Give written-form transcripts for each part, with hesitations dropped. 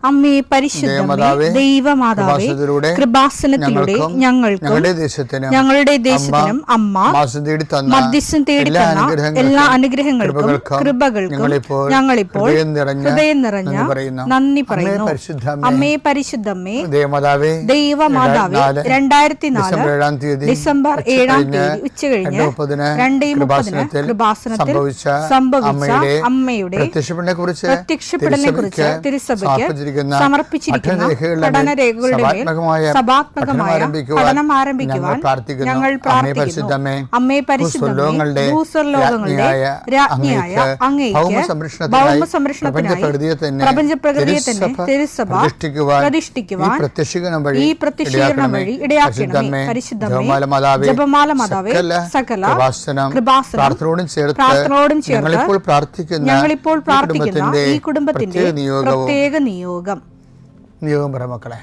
അമ്മേ പരിശുദ്ധമേ, ദൈവമാതാവേ, കൃപാസനത്തിലൂടെ ഞങ്ങളുടെ ദേശത്തിനും അമ്മ മധ്യസ്ഥം തേടി തന്ന എല്ലാ അനുഗ്രഹങ്ങൾക്കും കൃപകൾക്കും ഞങ്ങളിപ്പോൾ ഹൃദയം നിറഞ്ഞ നന്ദി പറയുന്നു. അമ്മേ പരിശുദ്ധമേ, ദൈവമാതാവേ, 2004 ഡിസംബർ 7 ഉച്ചകഴിഞ്ഞ് 2:30 കൃപാസനത്തിൽ സംഭവിച്ച അമ്മയുടെ പ്രത്യക്ഷപ്പെടലിനെ കുറിച്ച് തിരുസഭയ്ക്ക് സമർപ്പിച്ചിരിക്കുന്ന പഠനരേഖകളുടെ മേൽ സഭാത്മകമായ പഠനം ആരംഭിക്കുവാൻ ഞങ്ങൾ പ്രാർത്ഥിക്കുന്നു. അമ്മേ പരിശുദ്ധമേ, ഭൂസ്വർലോകങ്ങളുടെ രാജ്ഞിയായ അങ്ങേയ്ക്ക് ഭൗമ സംരക്ഷണത്തിനായി പ്രപഞ്ചപ്രകൃതിയെ തന്നെ തിരുസഭ പ്രതിഷ്ഠിക്കുവാൻ ഈ പ്രത്യക്ഷീകരണം വഴി ഇടയാക്കണമേ. പരിശുദ്ധമേ, ജപമാല മാതാവേ, സകല കൃപാസനം പ്രാർത്ഥനയോടും ചേർത്ത് ഞങ്ങളിപ്പോൾ പ്രാർത്ഥിക്കുന്ന ഈ കുടുംബത്തിന്റെ പ്രത്യേക നിയോഗം പറ മക്കളെ.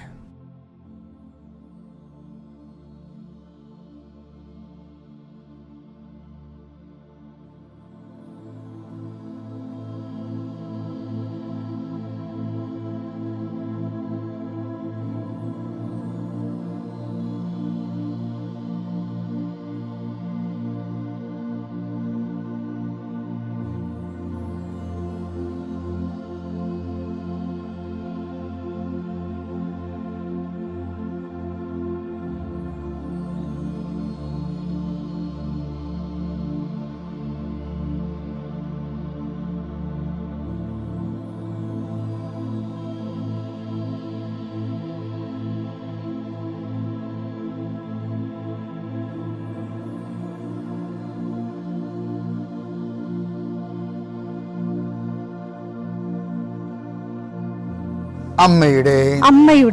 അമ്മയുടെ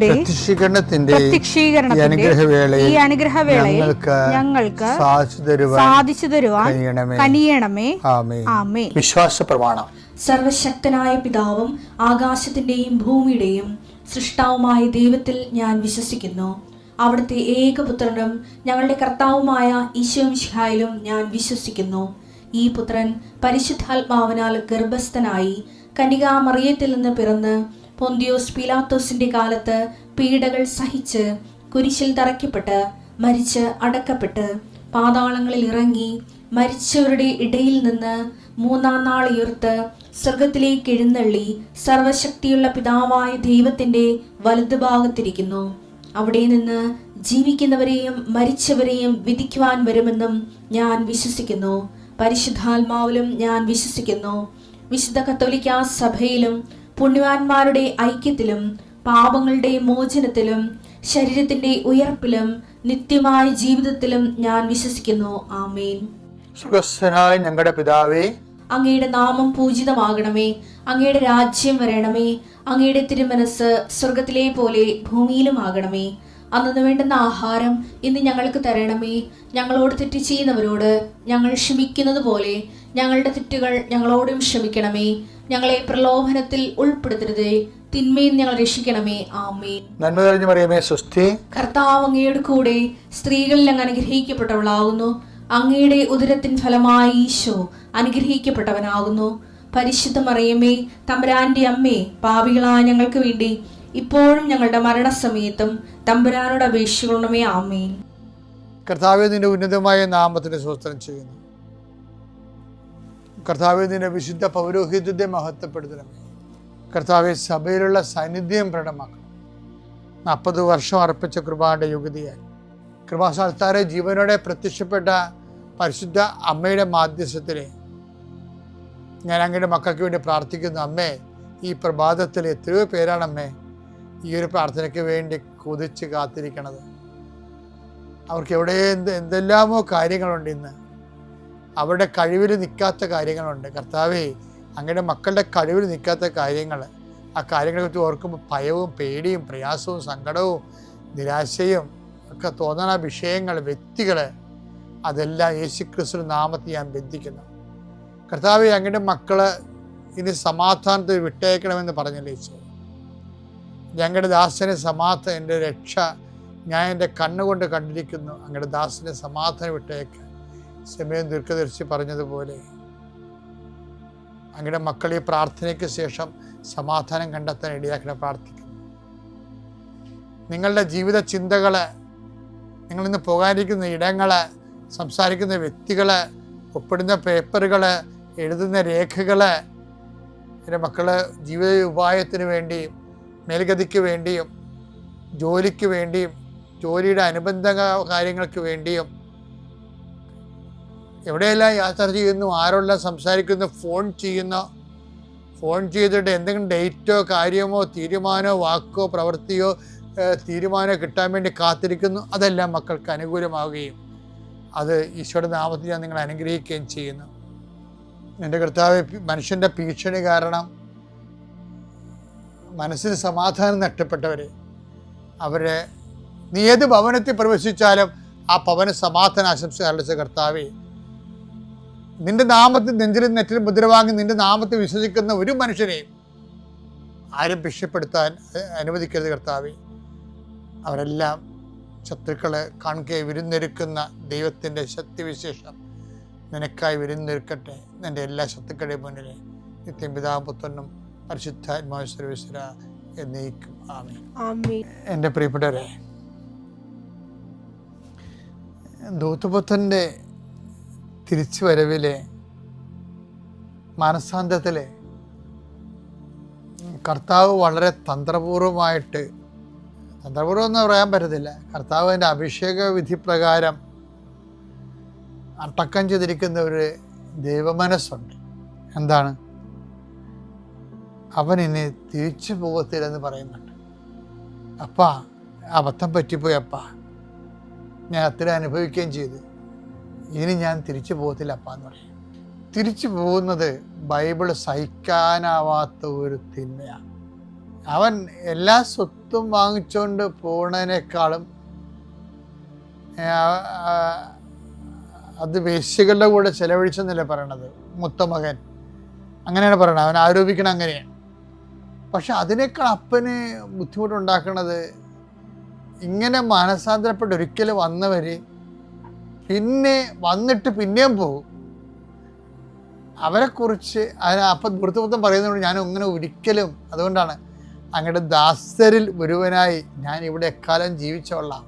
പ്രത്യക്ഷീകരണത്തിന്റെ ഈ അനുഗ്രഹവേളയിൽ ഞങ്ങൾക്ക് സാധിച്ചു തരുവാൻ കനിയണമേ. ആമേൻ. വിശ്വാസ പ്രമാണം. സർവശക്തനായ പിതാവും ആകാശത്തിന്റെയും ഭൂമിയുടെയും സൃഷ്ടാവുമായ ദൈവത്തിൽ ഞാൻ വിശ്വസിക്കുന്നു. അവിടുത്തെ ഏകപുത്രനും ഞങ്ങളുടെ കർത്താവുമായ ഈശോമിശിഹായിലും ഞാൻ വിശ്വസിക്കുന്നു. ഈ പുത്രൻ പരിശുദ്ധാത്മാവിനാൽ ഗർഭസ്ഥനായി കന്യകാമറിയത്തിൽ നിന്ന് പിറന്ന് പൊന്തിയോസ് പീലാത്തോസിന്റെ കാലത്ത് പീഡകൾ സഹിച്ച് കുരിശിൽ തറയ്ക്കപ്പെട്ട് മരിച്ച് അടക്കപ്പെട്ട് പാതാളങ്ങളിൽ ഇറങ്ങി മരിച്ചവരുടെ ഇടയിൽ നിന്ന് 3-ാം നാൾ ഉയർത്ത് സ്വർഗത്തിലേക്ക് എഴുന്നള്ളി സർവശക്തിയുള്ള പിതാവായ ദൈവത്തിന്റെ വലതുഭാഗത്തിരിക്കുന്നു. അവിടെ നിന്ന് ജീവിക്കുന്നവരെയും മരിച്ചവരെയും വിധിക്കുവാൻ വരുമെന്നും ഞാൻ വിശ്വസിക്കുന്നു. പരിശുദ്ധാത്മാവിലും ഞാൻ വിശ്വസിക്കുന്നു. വിശുദ്ധ കത്തോലിക്കാ സഭയിലും പുണ്യവാന്മാരുടെ ഐക്യത്തിലും പാപങ്ങളുടെ മോചനത്തിലും ശരീരത്തിന്റെ ഉയർപ്പിലും നിത്യമായ ജീവിതത്തിലും ഞാൻ വിശ്വസിക്കുന്നു. ആമേൻ. സുഖസ്ഥനായ ഞങ്ങളുടെ പിതാവേ, അങ്ങയുടെ നാമം പൂജിതമാകണമേ. അങ്ങയുടെ രാജ്യം വരണമേ. അങ്ങയുടെ തിരുമനസ് സ്വർഗത്തിലെ പോലെ ഭൂമിയിലും ആകണമേ. അന്നു വേണ്ടുന്ന ആഹാരം ഇന്ന് ഞങ്ങൾക്ക് തരണമേ. ഞങ്ങളോട് തെറ്റ് ചെയ്യുന്നവരോട് ഞങ്ങൾ ക്ഷമിക്കുന്നത് പോലെ ഞങ്ങളുടെ തെറ്റുകൾ ഞങ്ങളോടും ക്ഷമിക്കണമേ. ഞങ്ങളെ പ്രലോഭനത്തിൽ ഉൾപ്പെടുത്തരുതേ, തിന്മയിൽ ഞങ്ങൾ രക്ഷിക്കണമേ. ആമേൻ. നന്മ നിറഞ്ഞ മറിയമേ, സ്വസ്തി. കർത്താവ് അങ്ങയുടെ കൂടെ സ്ത്രീകളിൽ അങ്ങ് അനുഗ്രഹിക്കപ്പെട്ടവളാകുന്നു. അങ്ങയുടെ ഉദരത്തിൻ ഫലമായി ഈശോ അനുഗ്രഹിക്കപ്പെട്ടവനാകുന്നു. പരിശുദ്ധ മറിയമേ, തമ്പുരാന്റെ അമ്മേ, പാപികളായ ഞങ്ങൾക്ക് വേണ്ടി ഇപ്പോഴും ഞങ്ങളുടെ മരണസമയത്തും തമ്പുരാനോട് അപേക്ഷിക്കണമേ. ആമേൻ. കർത്താവേ, നിന്റെ ഉന്നതമായ നാമത്തിന് സ്തോത്രം ചെയ്യുന്നു. കർത്താവേ, നിന്റെ വിശുദ്ധ പൗരോഹിത്യത്തെ മഹത്വപ്പെടുത്തണമേ. കർത്താവെ, സഭയിലുള്ള സാന്നിധ്യം പ്രകടമാക്കണം. 40 വർഷം അർപ്പിച്ച കൃപാന്റെ യുഗതിയായി കൃപാസ്ഥാനത്താരെ ജീവനോടെ പ്രത്യക്ഷപ്പെട്ട പരിശുദ്ധ അമ്മയുടെ മാധ്യസ്ഥത്തിലെ ഞാൻ അങ്ങയുടെ മക്കൾക്ക് വേണ്ടി പ്രാർത്ഥിക്കുന്നു. അമ്മേ, ഈ പ്രഭാതത്തിൽ എത്രയോ പേരാണ് അമ്മേ ഈ ഒരു പ്രാർത്ഥനയ്ക്ക് വേണ്ടി കൊതിച്ച് കാത്തിരിക്കണത്. അവർക്ക് എവിടെ എന്തെല്ലാമോ കാര്യങ്ങളുണ്ട്. ഇന്ന് അവരുടെ കഴിവിൽ നിൽക്കാത്ത കാര്യങ്ങളുണ്ട്. കർത്താവേ, അങ്ങയുടെ മക്കളുടെ കഴിവിൽ നിൽക്കാത്ത കാര്യങ്ങൾ, ആ കാര്യങ്ങളെക്കുറിച്ച് ഓർക്കുമ്പോൾ ഭയവും പേടിയും പ്രയാസവും സങ്കടവും നിരാശയും ഒക്കെ തോന്നുന്ന വിഷയങ്ങൾ, വ്യക്തികൾ, അതെല്ലാം യേശുക്രിസ്തു നാമത്തിൽ ഞാൻ ബന്ധിക്കുന്നു. കർത്താവേ, അങ്ങയുടെ മക്കള് ഇനി സമാധാനത്തിൽ വിട്ടേക്കണമെന്ന് പറഞ്ഞില്ലേ യേശു. ഞങ്ങളുടെ ദാസനെ സമാധാനം, എൻ്റെ രക്ഷ ഞാൻ എൻ്റെ കണ്ണുകൊണ്ട് കണ്ടിരിക്കുന്നു. അങ്ങയുടെ ദാസനെ സമാധാനം വിട്ടേക്ക്. സമയം ദീർഘദർശി പറഞ്ഞതുപോലെ അങ്ങയുടെ മക്കൾ ഈ പ്രാർത്ഥനയ്ക്ക് ശേഷം സമാധാനം കണ്ടെത്താൻ ഇടയാക്കണം പ്രാർത്ഥിക്കുന്നു. നിങ്ങളുടെ ജീവിത ചിന്തകൾ, നിങ്ങളിന്ന് പോകാനിരിക്കുന്ന ഇടങ്ങൾ, സംസാരിക്കുന്ന വ്യക്തികൾ, ഒപ്പിടുന്ന പേപ്പറുകൾ, എഴുതുന്ന രേഖകൾ, എൻ്റെ മക്കൾ ജീവിത ഉപായത്തിന് വേണ്ടിയും മേൽഗതിക്ക് വേണ്ടിയും ജോലിക്ക് വേണ്ടിയും ജോലിയുടെ അനുബന്ധ കാര്യങ്ങൾക്ക് വേണ്ടിയും എവിടെയെല്ലാം യാത്ര ചെയ്യുന്നു, ആരോടെല്ലാം സംസാരിക്കുന്നു, ഫോൺ ചെയ്തിട്ട് എന്തെങ്കിലും ഡേറ്റോ കാര്യമോ തീരുമാനമോ വാക്കോ പ്രവൃത്തിയോ തീരുമാനമോ കിട്ടാൻ വേണ്ടി കാത്തിരിക്കുന്നു. അതെല്ലാം മക്കൾക്ക് അനുകൂലമാവുകയും അത് ഈശോയുടെ നാമത്തിൽ ഞാൻ നിങ്ങളെ അനുഗ്രഹിക്കുകയും ചെയ്യുന്നു. എൻ്റെ കർത്താവ്, മനുഷ്യൻ്റെ ഭീഷണി കാരണം മനസ്സിന് സമാധാനം നഷ്ടപ്പെട്ടവരെ, അവരെ നീ ഏത് ഭവനത്തിൽ പ്രവേശിച്ചാലും ആ ഭവന സമാധാന ആശംസ അറിയിച്ച കർത്താവേ, നിന്റെ നാമത്തിൽ നെഞ്ചിലും നെറ്റിലും മുദ്രവാങ്ങി നിന്റെ നാമത്തിൽ വിശ്വസിക്കുന്ന ഒരു മനുഷ്യനെയും ആരും ഭീഷണിപ്പെടുത്താൻ അനുവദിക്കരുത് കർത്താവേ. അവരെല്ലാം ശത്രുക്കളെ കാണുകയെ വിരുന്നൊരുക്കുന്ന ദൈവത്തിൻ്റെ ശക്തിവിശേഷം നിനക്കായി വിരുന്നൊരുക്കട്ടെ. നിൻ്റെ എല്ലാ ശത്രുക്കളുടെയും മുന്നിൽ നിത്യം പിതാവും പുത്രനും പരിശുദ്ധാത്മാവ് സർവീശ്വര എന്നേക്കും ആമേൻ. എൻ്റെ പ്രിയപ്പെട്ടവരെ, ദൂതപുത്രൻ്റെ തിരിച്ചു വരവിലെ മാനസാന്തരത്തിലെ കർത്താവ് വളരെ തന്ത്രപൂർവമായിട്ട്, തന്ത്രപൂർവം എന്ന് പറയാൻ പറ്റത്തില്ല, കർത്താവിൻ്റെ അഭിഷേക വിധി പ്രകാരം അടക്കം ചെയ്തിരിക്കുന്ന ഒരു ദൈവമനസ്സുണ്ട്. എന്താണ്? അവൻ ഇനി തിരിച്ചു പോകത്തില്ലെന്ന് പറയുന്നുണ്ട്. അപ്പാ, അബദ്ധം പറ്റിപ്പോയി അപ്പാ, ഞാൻ അത്ര അനുഭവിക്കുകയും ചെയ്തു, ഇനി ഞാൻ തിരിച്ചു പോകത്തില്ല അപ്പാ എന്ന് പറയും. തിരിച്ചു പോകുന്നത് ബൈബിള് സഹിക്കാനാവാത്ത ഒരു തിന്മയാണ്. അവൻ എല്ലാ സ്വത്തും വാങ്ങിച്ചുകൊണ്ട് പോകുന്നതിനേക്കാളും അത് വേശ്യകളുടെ കൂടെ ചെലവഴിച്ചെന്നല്ലേ പറയണത്. മുത്തമകൻ അങ്ങനെയാണ് പറയണത്, അവൻ ആരോപിക്കണം അങ്ങനെയാണ്. പക്ഷെ അതിനേക്കാൾ അപ്പന് ബുദ്ധിമുട്ടുണ്ടാക്കണത് ഇങ്ങനെ മാനസാന്തരപ്പെട്ട് ഒരിക്കലും വന്നവർ പിന്നെ വന്നിട്ട് പിന്നെയും പോകും. അവരെക്കുറിച്ച് അപ്പം വൃത്തപുത്തം പറയുന്നതുകൊണ്ട് ഞാൻ അങ്ങനെ ഒരിക്കലും, അതുകൊണ്ടാണ് അങ്ങയുടെ ദാസരിൽ ഒരുവനായി ഞാൻ ഇവിടെ എക്കാലം ജീവിച്ചോളാം,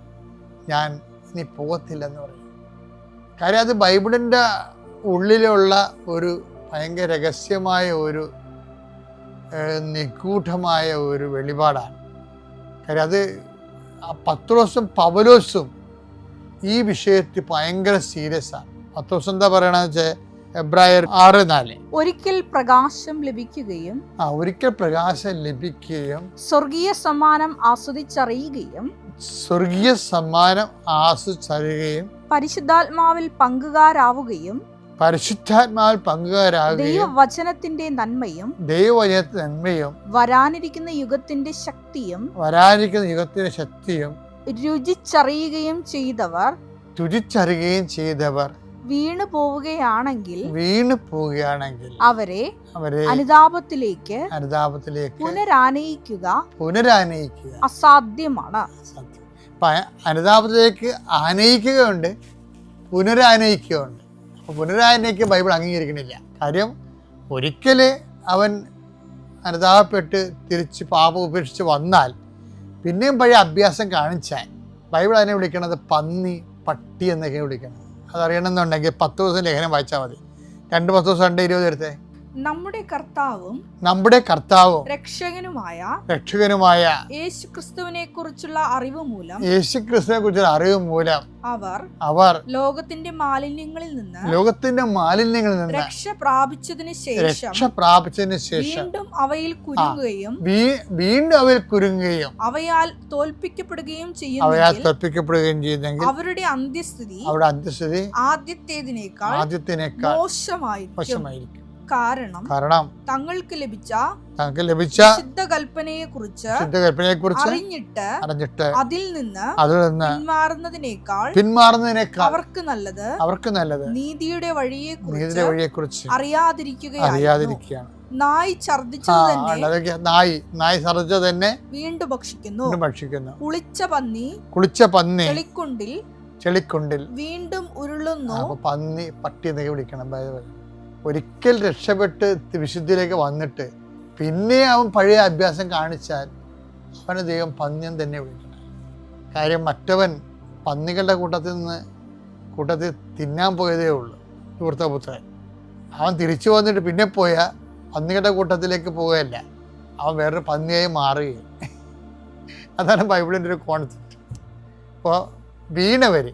ഞാൻ ഇനി പോകത്തില്ലെന്ന് പറയും. കാര്യം അത് ബൈബിളിൻ്റെ ഉള്ളിലുള്ള ഒരു ഭയങ്കര രഹസ്യമായ ഒരു നിഗൂഢമായ ഒരു വെളിപാടാണ്. കാര്യം അത് പത്രോസും പൗലോസും ഈ വിഷയത്തിൽ ഭയങ്കര സീരിയസ് ആണ്. പത്രോസ് എന്താ പറയണെന്ന് വെച്ചാൽ എബ്രായർ 6:4 ഒരിക്കൽ പ്രകാശം ലഭിക്കുകയും സ്വർഗീയ സമ്മാനം ആസ്വദിച്ചറിയുകയും പരിശുദ്ധാത്മാവിൽ പങ്കുകാരാവുകയും ദൈവവചനത്തിന്റെ നന്മയും വരാനിരിക്കുന്ന യുഗത്തിന്റെ ശക്തിയും രുചിച്ചറിയുകയും ചെയ്തവർ വീണു പോവുകയാണെങ്കിൽ അവരെ അനുതാപത്തിലേക്ക് പുനരാനയിക്കുക അസാധ്യമാണ്. അനുതാപത്തിലേക്ക് ആനയിക്കുകയുണ്ട്, പുനരാനയിക്കുകയുണ്ട്. അപ്പോൾ പുനരാനയിക്കുക ബൈബിൾ അംഗീകരിക്കണില്ല. കാര്യം ഒരിക്കൽ അവൻ അനുതാപപ്പെട്ട് തിരിച്ച് പാപം ഉപേക്ഷിച്ച് വന്നാൽ പിന്നെയും പഴയ അഭ്യാസം കാണിച്ചാൽ ബൈബിൾ അതിനെ വിളിക്കണത് പന്നി, പട്ടി എന്നൊക്കെ വിളിക്കണം. അതറിയണമെന്നുണ്ടെങ്കിൽ 10 ദിവസം ലേഖനം വായിച്ചാൽ മതി. 2 പത്രോസ് 2:20 എടുത്തേ. നമ്മുടെ കർത്താവും രക്ഷകനുമായ യേശുക്രിസ്തുവിനെ കുറിച്ചുള്ള അറിവ് മൂലം അവർ ലോകത്തിന്റെ മാലിന്യങ്ങളിൽ നിന്ന് രക്ഷ പ്രാപിച്ചതിന് ശേഷം വീണ്ടും അവയിൽ കുരുങ്ങുകയും അവയാൽ തോൽപ്പിക്കപ്പെടുകയും ചെയ്യുന്നെങ്കിൽ അവരുടെ അന്ത്യസ്ഥിതി ആദ്യത്തേതിനേക്കാൾ മോശമായിരിക്കും. കാരണം തങ്ങൾക്ക് ലഭിച്ച ശുദ്ധകൽപ്പനയെ കുറിച്ച് അറിഞ്ഞിട്ട് അതിൽ നിന്ന് പിന്മാറുന്നതിനേക്കാൾ അവർക്ക് നല്ലത് നീതിയുടെ വഴിയെക്കുറിച്ച് അറിയാതിരിക്കുകയാണ്. നായി ഛർദ്ദിച്ചത് തന്നെ വീണ്ടും ഭക്ഷിക്കുന്നു. കുളിച്ച പന്നി ചെളിക്കുണ്ടിൽ വീണ്ടും ഉരുളുന്നു. പന്നി, പട്ടി എന്നൊക്കെ വിളിക്കണം. ഒരിക്കൽ രക്ഷപ്പെട്ട് വിശുദ്ധിയിലേക്ക് വന്നിട്ട് പിന്നെ അവൻ പഴയ അഭ്യാസം കാണിച്ചാൽ അവന് ദൈവം പന്ന്യൻ തന്നെ വിളിക്കണം. കാര്യം മറ്റവൻ പന്നികളുടെ കൂട്ടത്തിൽ തിന്നാൻ പോയതേ ഉള്ളൂ. ധൂർത്തപുത്രൻ അവൻ തിരിച്ചു വന്നിട്ട് പിന്നെ പോയാൽ പന്നികളുടെ കൂട്ടത്തിലേക്ക് പോവുകയല്ല, അവൻ വേറൊരു പന്നിയായി മാറുകയും. അതാണ് ബൈബിളിൻ്റെ ഒരു കോൺസെപ്റ്റ്. അപ്പോൾ വീണവർ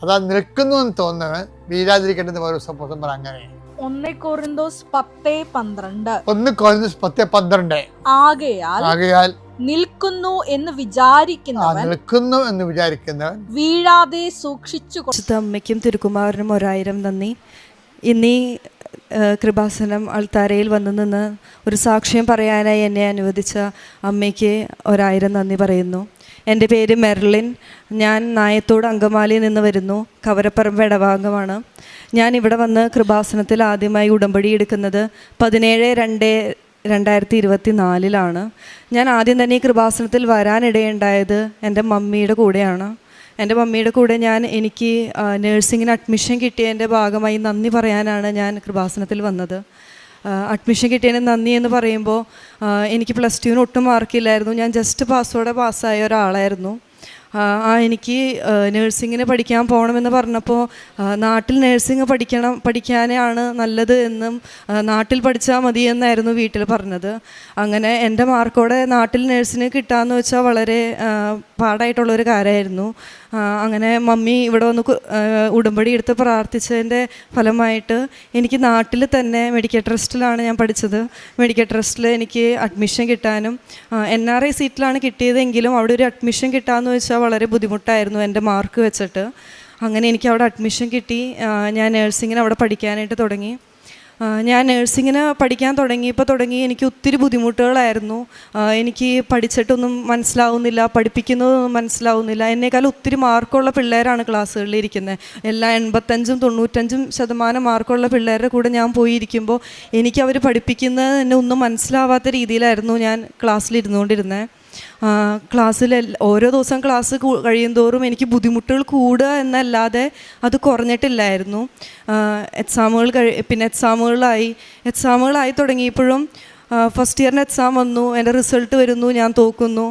അതാ നിൽക്കുന്നു എന്ന് തോന്നുന്നവൻ വീഴാതിരിക്കേണ്ടത് ഓരോ സപ്പോസം പറ. അങ്ങനെയാണ് 1 കൊരിന്തോസ് 10:12. 1 കൊരിന്തോസ് 10:12. ആകയാൽ നിൽക്കുന്നു എന്ന് വിചാരിക്കുന്നവൻ വീഴാതെ സൂക്ഷിച്ചു. അമ്മയ്ക്കും തിരുക്കുമാരനും 1000 നന്ദി. ഇന്നീ കൃപാസനം അൾത്താരയിൽ വന്നു നിന്ന് ഒരു സാക്ഷ്യം പറയാനായി എന്നെ അനുവദിച്ച അമ്മയ്ക്ക് 1000 നന്ദി പറയുന്നു. എൻ്റെ പേര് മെർലിൻ. ഞാൻ നായത്തോട് അങ്കമാലിയിൽ നിന്ന് വരുന്നു. കവരപ്പറമ്പ് ഇടഭാഗമാണ്. ഞാൻ ഇവിടെ വന്ന് കൃപാസനത്തിൽ ആദ്യമായി ഉടമ്പടി എടുക്കുന്നത് 17/2/2024 ഞാൻ ആദ്യം തന്നെ ഈ കൃപാസനത്തിൽ വരാനിടയുണ്ടായത് എൻ്റെ മമ്മിയുടെ കൂടെയാണ്. എൻ്റെ മമ്മിയുടെ കൂടെ എനിക്ക് നേഴ്സിങ്ങിന് അഡ്മിഷൻ കിട്ടിയതിൻ്റെ ഭാഗമായി നന്ദി പറയാനാണ് ഞാൻ കൃപാസനത്തിൽ വന്നത്. അഡ്മിഷൻ കിട്ടിയതിന് നന്ദി എന്ന് പറയുമ്പോൾ എനിക്ക് +2 ഒട്ടും മാർക്കില്ലായിരുന്നു. ഞാൻ ജസ്റ്റ് പാസ്സായ ഒരാളായിരുന്നു. എനിക്ക് നേഴ്സിങ്ങിന് പഠിക്കാൻ പോകണമെന്ന് പറഞ്ഞപ്പോൾ നാട്ടിൽ നേഴ്സിംഗ് പഠിക്കാനാണ് നല്ലത് എന്നും നാട്ടിൽ പഠിച്ചാൽ മതി എന്നായിരുന്നു വീട്ടിൽ പറഞ്ഞത്. അങ്ങനെ എൻ്റെ മാർക്കോടെ നാട്ടിൽ നേഴ്സിന് കിട്ടാമെന്ന് വെച്ചാൽ വളരെ പാടായിട്ടുള്ളൊരു കാര്യമായിരുന്നു. അങ്ങനെ മമ്മി ഇവിടെ വന്ന് ഉടമ്പടി എടുത്ത് പ്രാർത്ഥിച്ചതിൻ്റെ ഫലമായിട്ട് എനിക്ക് നാട്ടിൽ തന്നെ മെഡിക്കൽ ട്രസ്റ്റിലാണ് ഞാൻ പഠിച്ചത്. മെഡിക്കൽ ട്രസ്റ്റിൽ എനിക്ക് അഡ്മിഷൻ കിട്ടാനും NRI സീറ്റിലാണ് കിട്ടിയതെങ്കിലും അവിടെ ഒരു അഡ്മിഷൻ കിട്ടാമെന്ന് വെച്ചാൽ വളരെ ബുദ്ധിമുട്ടായിരുന്നു എൻ്റെ മാർക്ക് വെച്ചിട്ട്. അങ്ങനെ എനിക്ക് അവിടെ അഡ്മിഷൻ കിട്ടി. ഞാൻ നേഴ്സിങ്ങിന് അവിടെ പഠിക്കാനായിട്ട് തുടങ്ങി. ഞാൻ നേഴ്സിങ്ങിന് പഠിക്കാൻ തുടങ്ങി എനിക്ക് ഒത്തിരി ബുദ്ധിമുട്ടുകളായിരുന്നു. എനിക്ക് പഠിച്ചിട്ടൊന്നും മനസ്സിലാവുന്നില്ല, പഠിപ്പിക്കുന്നതൊന്നും മനസ്സിലാവുന്നില്ല. എന്നേക്കാൾ ഒത്തിരി മാർക്കുള്ള പിള്ളേരാണ് ക്ലാസ്സുകളിൽ ഇരിക്കുന്നത്. എല്ലാ 85-95% മാർക്കുള്ള പിള്ളേരുടെ കൂടെ ഞാൻ പോയിരിക്കുമ്പോൾ എനിക്ക് അവർ പഠിപ്പിക്കുന്നത് എന്നെ ഒന്നും മനസ്സിലാവാത്ത രീതിയിലായിരുന്നു ഞാൻ ക്ലാസ്സിലിരുന്നുകൊണ്ടിരുന്നത്. ക്ലാസ്സിൽ ഓരോ ദിവസം ക്ലാസ് കഴിയുന്തോറും എനിക്ക് ബുദ്ധിമുട്ടുകൾ കൂടുക എന്നല്ലാതെ അത് കുറഞ്ഞിട്ടില്ലായിരുന്നു. എക്സാമുകളായി തുടങ്ങിയപ്പോഴും ഫസ്റ്റ് ഇയറിൻ്റെ എക്സാം വന്നു, എൻ്റെ റിസൾട്ട് വരുന്നു, ഞാൻ തോക്കുന്നു.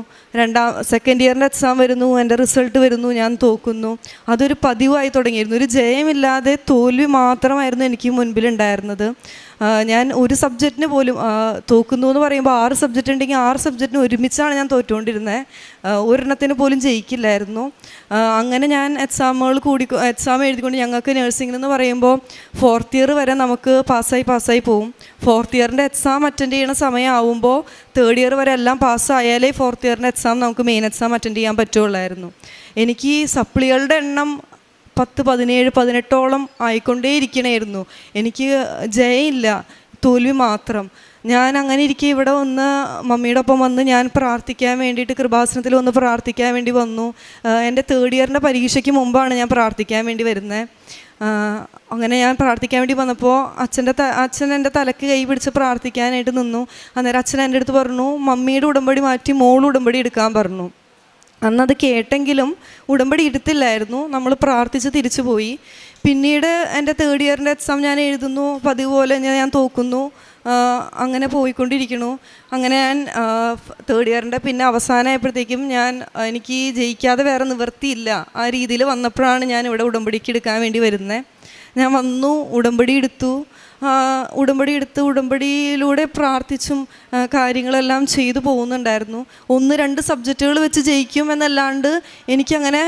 സെക്കൻഡ് ഇയറിൻ്റെ എക്സാം വരുന്നു, എൻ്റെ റിസൾട്ട് വരുന്നു, ഞാൻ തോക്കുന്നു. അതൊരു പതിവായി തുടങ്ങിയിരുന്നു. ഒരു ജയമില്ലാതെ തോൽവി മാത്രമായിരുന്നു എനിക്ക് മുൻപിലുണ്ടായിരുന്നത്. ഞാൻ ഒരു സബ്ജക്റ്റിന് പോലും തോക്കുന്നു എന്ന് പറയുമ്പോൾ 6 സബ്ജക്റ്റ് ഉണ്ടെങ്കിൽ 6 സബ്ജക്റ്റിന് ഒരുമിച്ചാണ് ഞാൻ തോറ്റുകൊണ്ടിരുന്നത്. ഒരെണ്ണത്തിന് പോലും ജയിക്കില്ലായിരുന്നു. അങ്ങനെ ഞാൻ എക്സാം എഴുതിക്കൊണ്ട് ഞങ്ങൾക്ക് നഴ്സിംഗിനെന്ന് പറയുമ്പോൾ 4th ഇയർ വരെ നമുക്ക് പാസ്സായി പോവും. 4th ഇയറിൻ്റെ എക്സാം അറ്റൻഡ് ചെയ്യണ സമയമാവുമ്പോൾ 3rd ഇയർ വരെ എല്ലാം പാസ്സായാലേ 4th ഇയറിൻ്റെ എക്സാം നമുക്ക് മെയിൻ എക്സാം അറ്റൻഡ് ചെയ്യാൻ പറ്റുള്ളായിരുന്നു. എനിക്ക് സപ്ലികളുടെ എണ്ണം 10, 17, 18ഓളം ആയിക്കൊണ്ടേയിരിക്കണമായിരുന്നു. എനിക്ക് ജയമില്ല, തോൽവി മാത്രം. ഞാൻ അങ്ങനെ ഇരിക്കെ ഇവിടെ വന്ന് മമ്മിയുടെ ഒപ്പം വന്ന് ഞാൻ പ്രാർത്ഥിക്കാൻ വേണ്ടിയിട്ട് കൃപാസനത്തിൽ വന്ന് പ്രാർത്ഥിക്കാൻ വേണ്ടി വന്നു. എൻ്റെ 3rd ഇയറിൻ്റെ പരീക്ഷയ്ക്ക് മുമ്പാണ് ഞാൻ പ്രാർത്ഥിക്കാൻ വേണ്ടി വരുന്നത്. അങ്ങനെ ഞാൻ പ്രാർത്ഥിക്കാൻ വേണ്ടി വന്നപ്പോൾ അച്ഛൻ എൻ്റെ തലക്ക് കൈ പിടിച്ച് പ്രാർത്ഥിക്കാനായിട്ട് നിന്നു. അന്നേരം അച്ഛൻ എൻ്റെ അടുത്ത് പറഞ്ഞു, മമ്മിയുടെ ഉടമ്പടി മാറ്റി മോൾ ഉടമ്പടി എടുക്കാൻ പറഞ്ഞു. അന്നത് കേട്ടെങ്കിലും ഉടമ്പടി എടുത്തില്ലായിരുന്നു. നമ്മൾ പ്രാർത്ഥിച്ച് തിരിച്ചു പോയി. പിന്നീട് എൻ്റെ 3rd ഇയറിൻ്റെ എക്സാം ഞാൻ എഴുതുന്നു, പതിവ് പോലെ ഞാൻ തോക്കുന്നു. അങ്ങനെ പോയിക്കൊണ്ടിരിക്കണു. അങ്ങനെ ഞാൻ 3rd ഇയറിൻ്റെ പിന്നെ അവസാനമായപ്പോഴത്തേക്കും എനിക്ക് ജയിക്കാതെ വേറെ നിവൃത്തിയില്ല. ആ രീതിയിൽ വന്നപ്പോഴാണ് ഞാൻ ഇവിടെ ഉടമ്പടിക്ക് എടുക്കാൻ വേണ്ടി വരുന്നത്. ഞാൻ വന്നു, ഉടമ്പടി എടുത്തു. ഉടമ്പടിയിലൂടെ പ്രാർത്ഥിച്ചും കാര്യങ്ങളെല്ലാം ചെയ്തു പോകുന്നുണ്ടായിരുന്നു. 1-2 സബ്ജക്റ്റുകൾ വെച്ച് ജയിക്കും എന്നല്ലാണ്ട് എനിക്കങ്ങനെ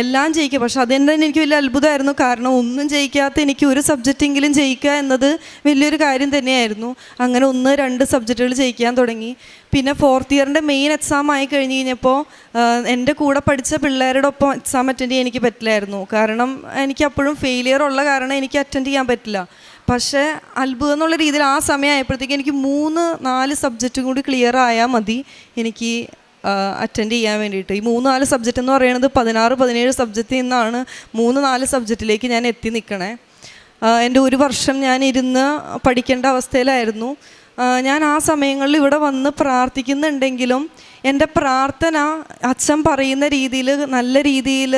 എല്ലാം ജയിക്കുക. പക്ഷെ അതെന്നെ എനിക്ക് വലിയ അത്ഭുതമായിരുന്നു. കാരണം ഒന്നും ജയിക്കാത്ത എനിക്ക് ഒരു സബ്ജക്റ്റെങ്കിലും ജയിക്കുക എന്നത് വലിയൊരു കാര്യം തന്നെയായിരുന്നു. അങ്ങനെ 1-2 സബ്ജക്റ്റുകൾ ജയിക്കാൻ തുടങ്ങി. പിന്നെ 4th ഇയറിൻ്റെ മെയിൻ എക്സാം ആയി കഴിഞ്ഞപ്പോൾ എൻ്റെ കൂടെ പഠിച്ച പിള്ളേരുടെ ഒപ്പം എക്സാം അറ്റൻഡ് ചെയ്യാൻ എനിക്ക് പറ്റില്ലായിരുന്നു. കാരണം എനിക്ക് അപ്പോഴും ഫെയിലിയർ ഉള്ള കാരണം എനിക്ക് അറ്റൻഡ് ചെയ്യാൻ പറ്റില്ല. പക്ഷേ അത്ഭുതം എന്നുള്ള രീതിയിൽ ആ സമയമായപ്പോഴത്തേക്ക് എനിക്ക് 3-4 സബ്ജക്റ്റും കൂടി ക്ലിയർ ആയാൽ മതി എനിക്ക് അറ്റൻഡ് ചെയ്യാൻ വേണ്ടിയിട്ട്. ഈ 3-4 സബ്ജക്റ്റ് എന്ന് പറയുന്നത് 16-17 സബ്ജക്റ്റിൽ നിന്നാണ് 3-4 സബ്ജക്റ്റിലേക്ക് ഞാൻ എത്തി നിൽക്കണേ. എൻ്റെ 1 വർഷം ഞാൻ ഇരുന്ന് പഠിക്കേണ്ട അവസ്ഥയിലായിരുന്നു. ഞാൻ ആ സമയങ്ങളിൽ ഇവിടെ വന്ന് പ്രാർത്ഥിക്കുന്നുണ്ടെങ്കിലും എൻ്റെ പ്രാർത്ഥന അച്ഛൻ പറയുന്ന രീതിയിൽ നല്ല രീതിയിൽ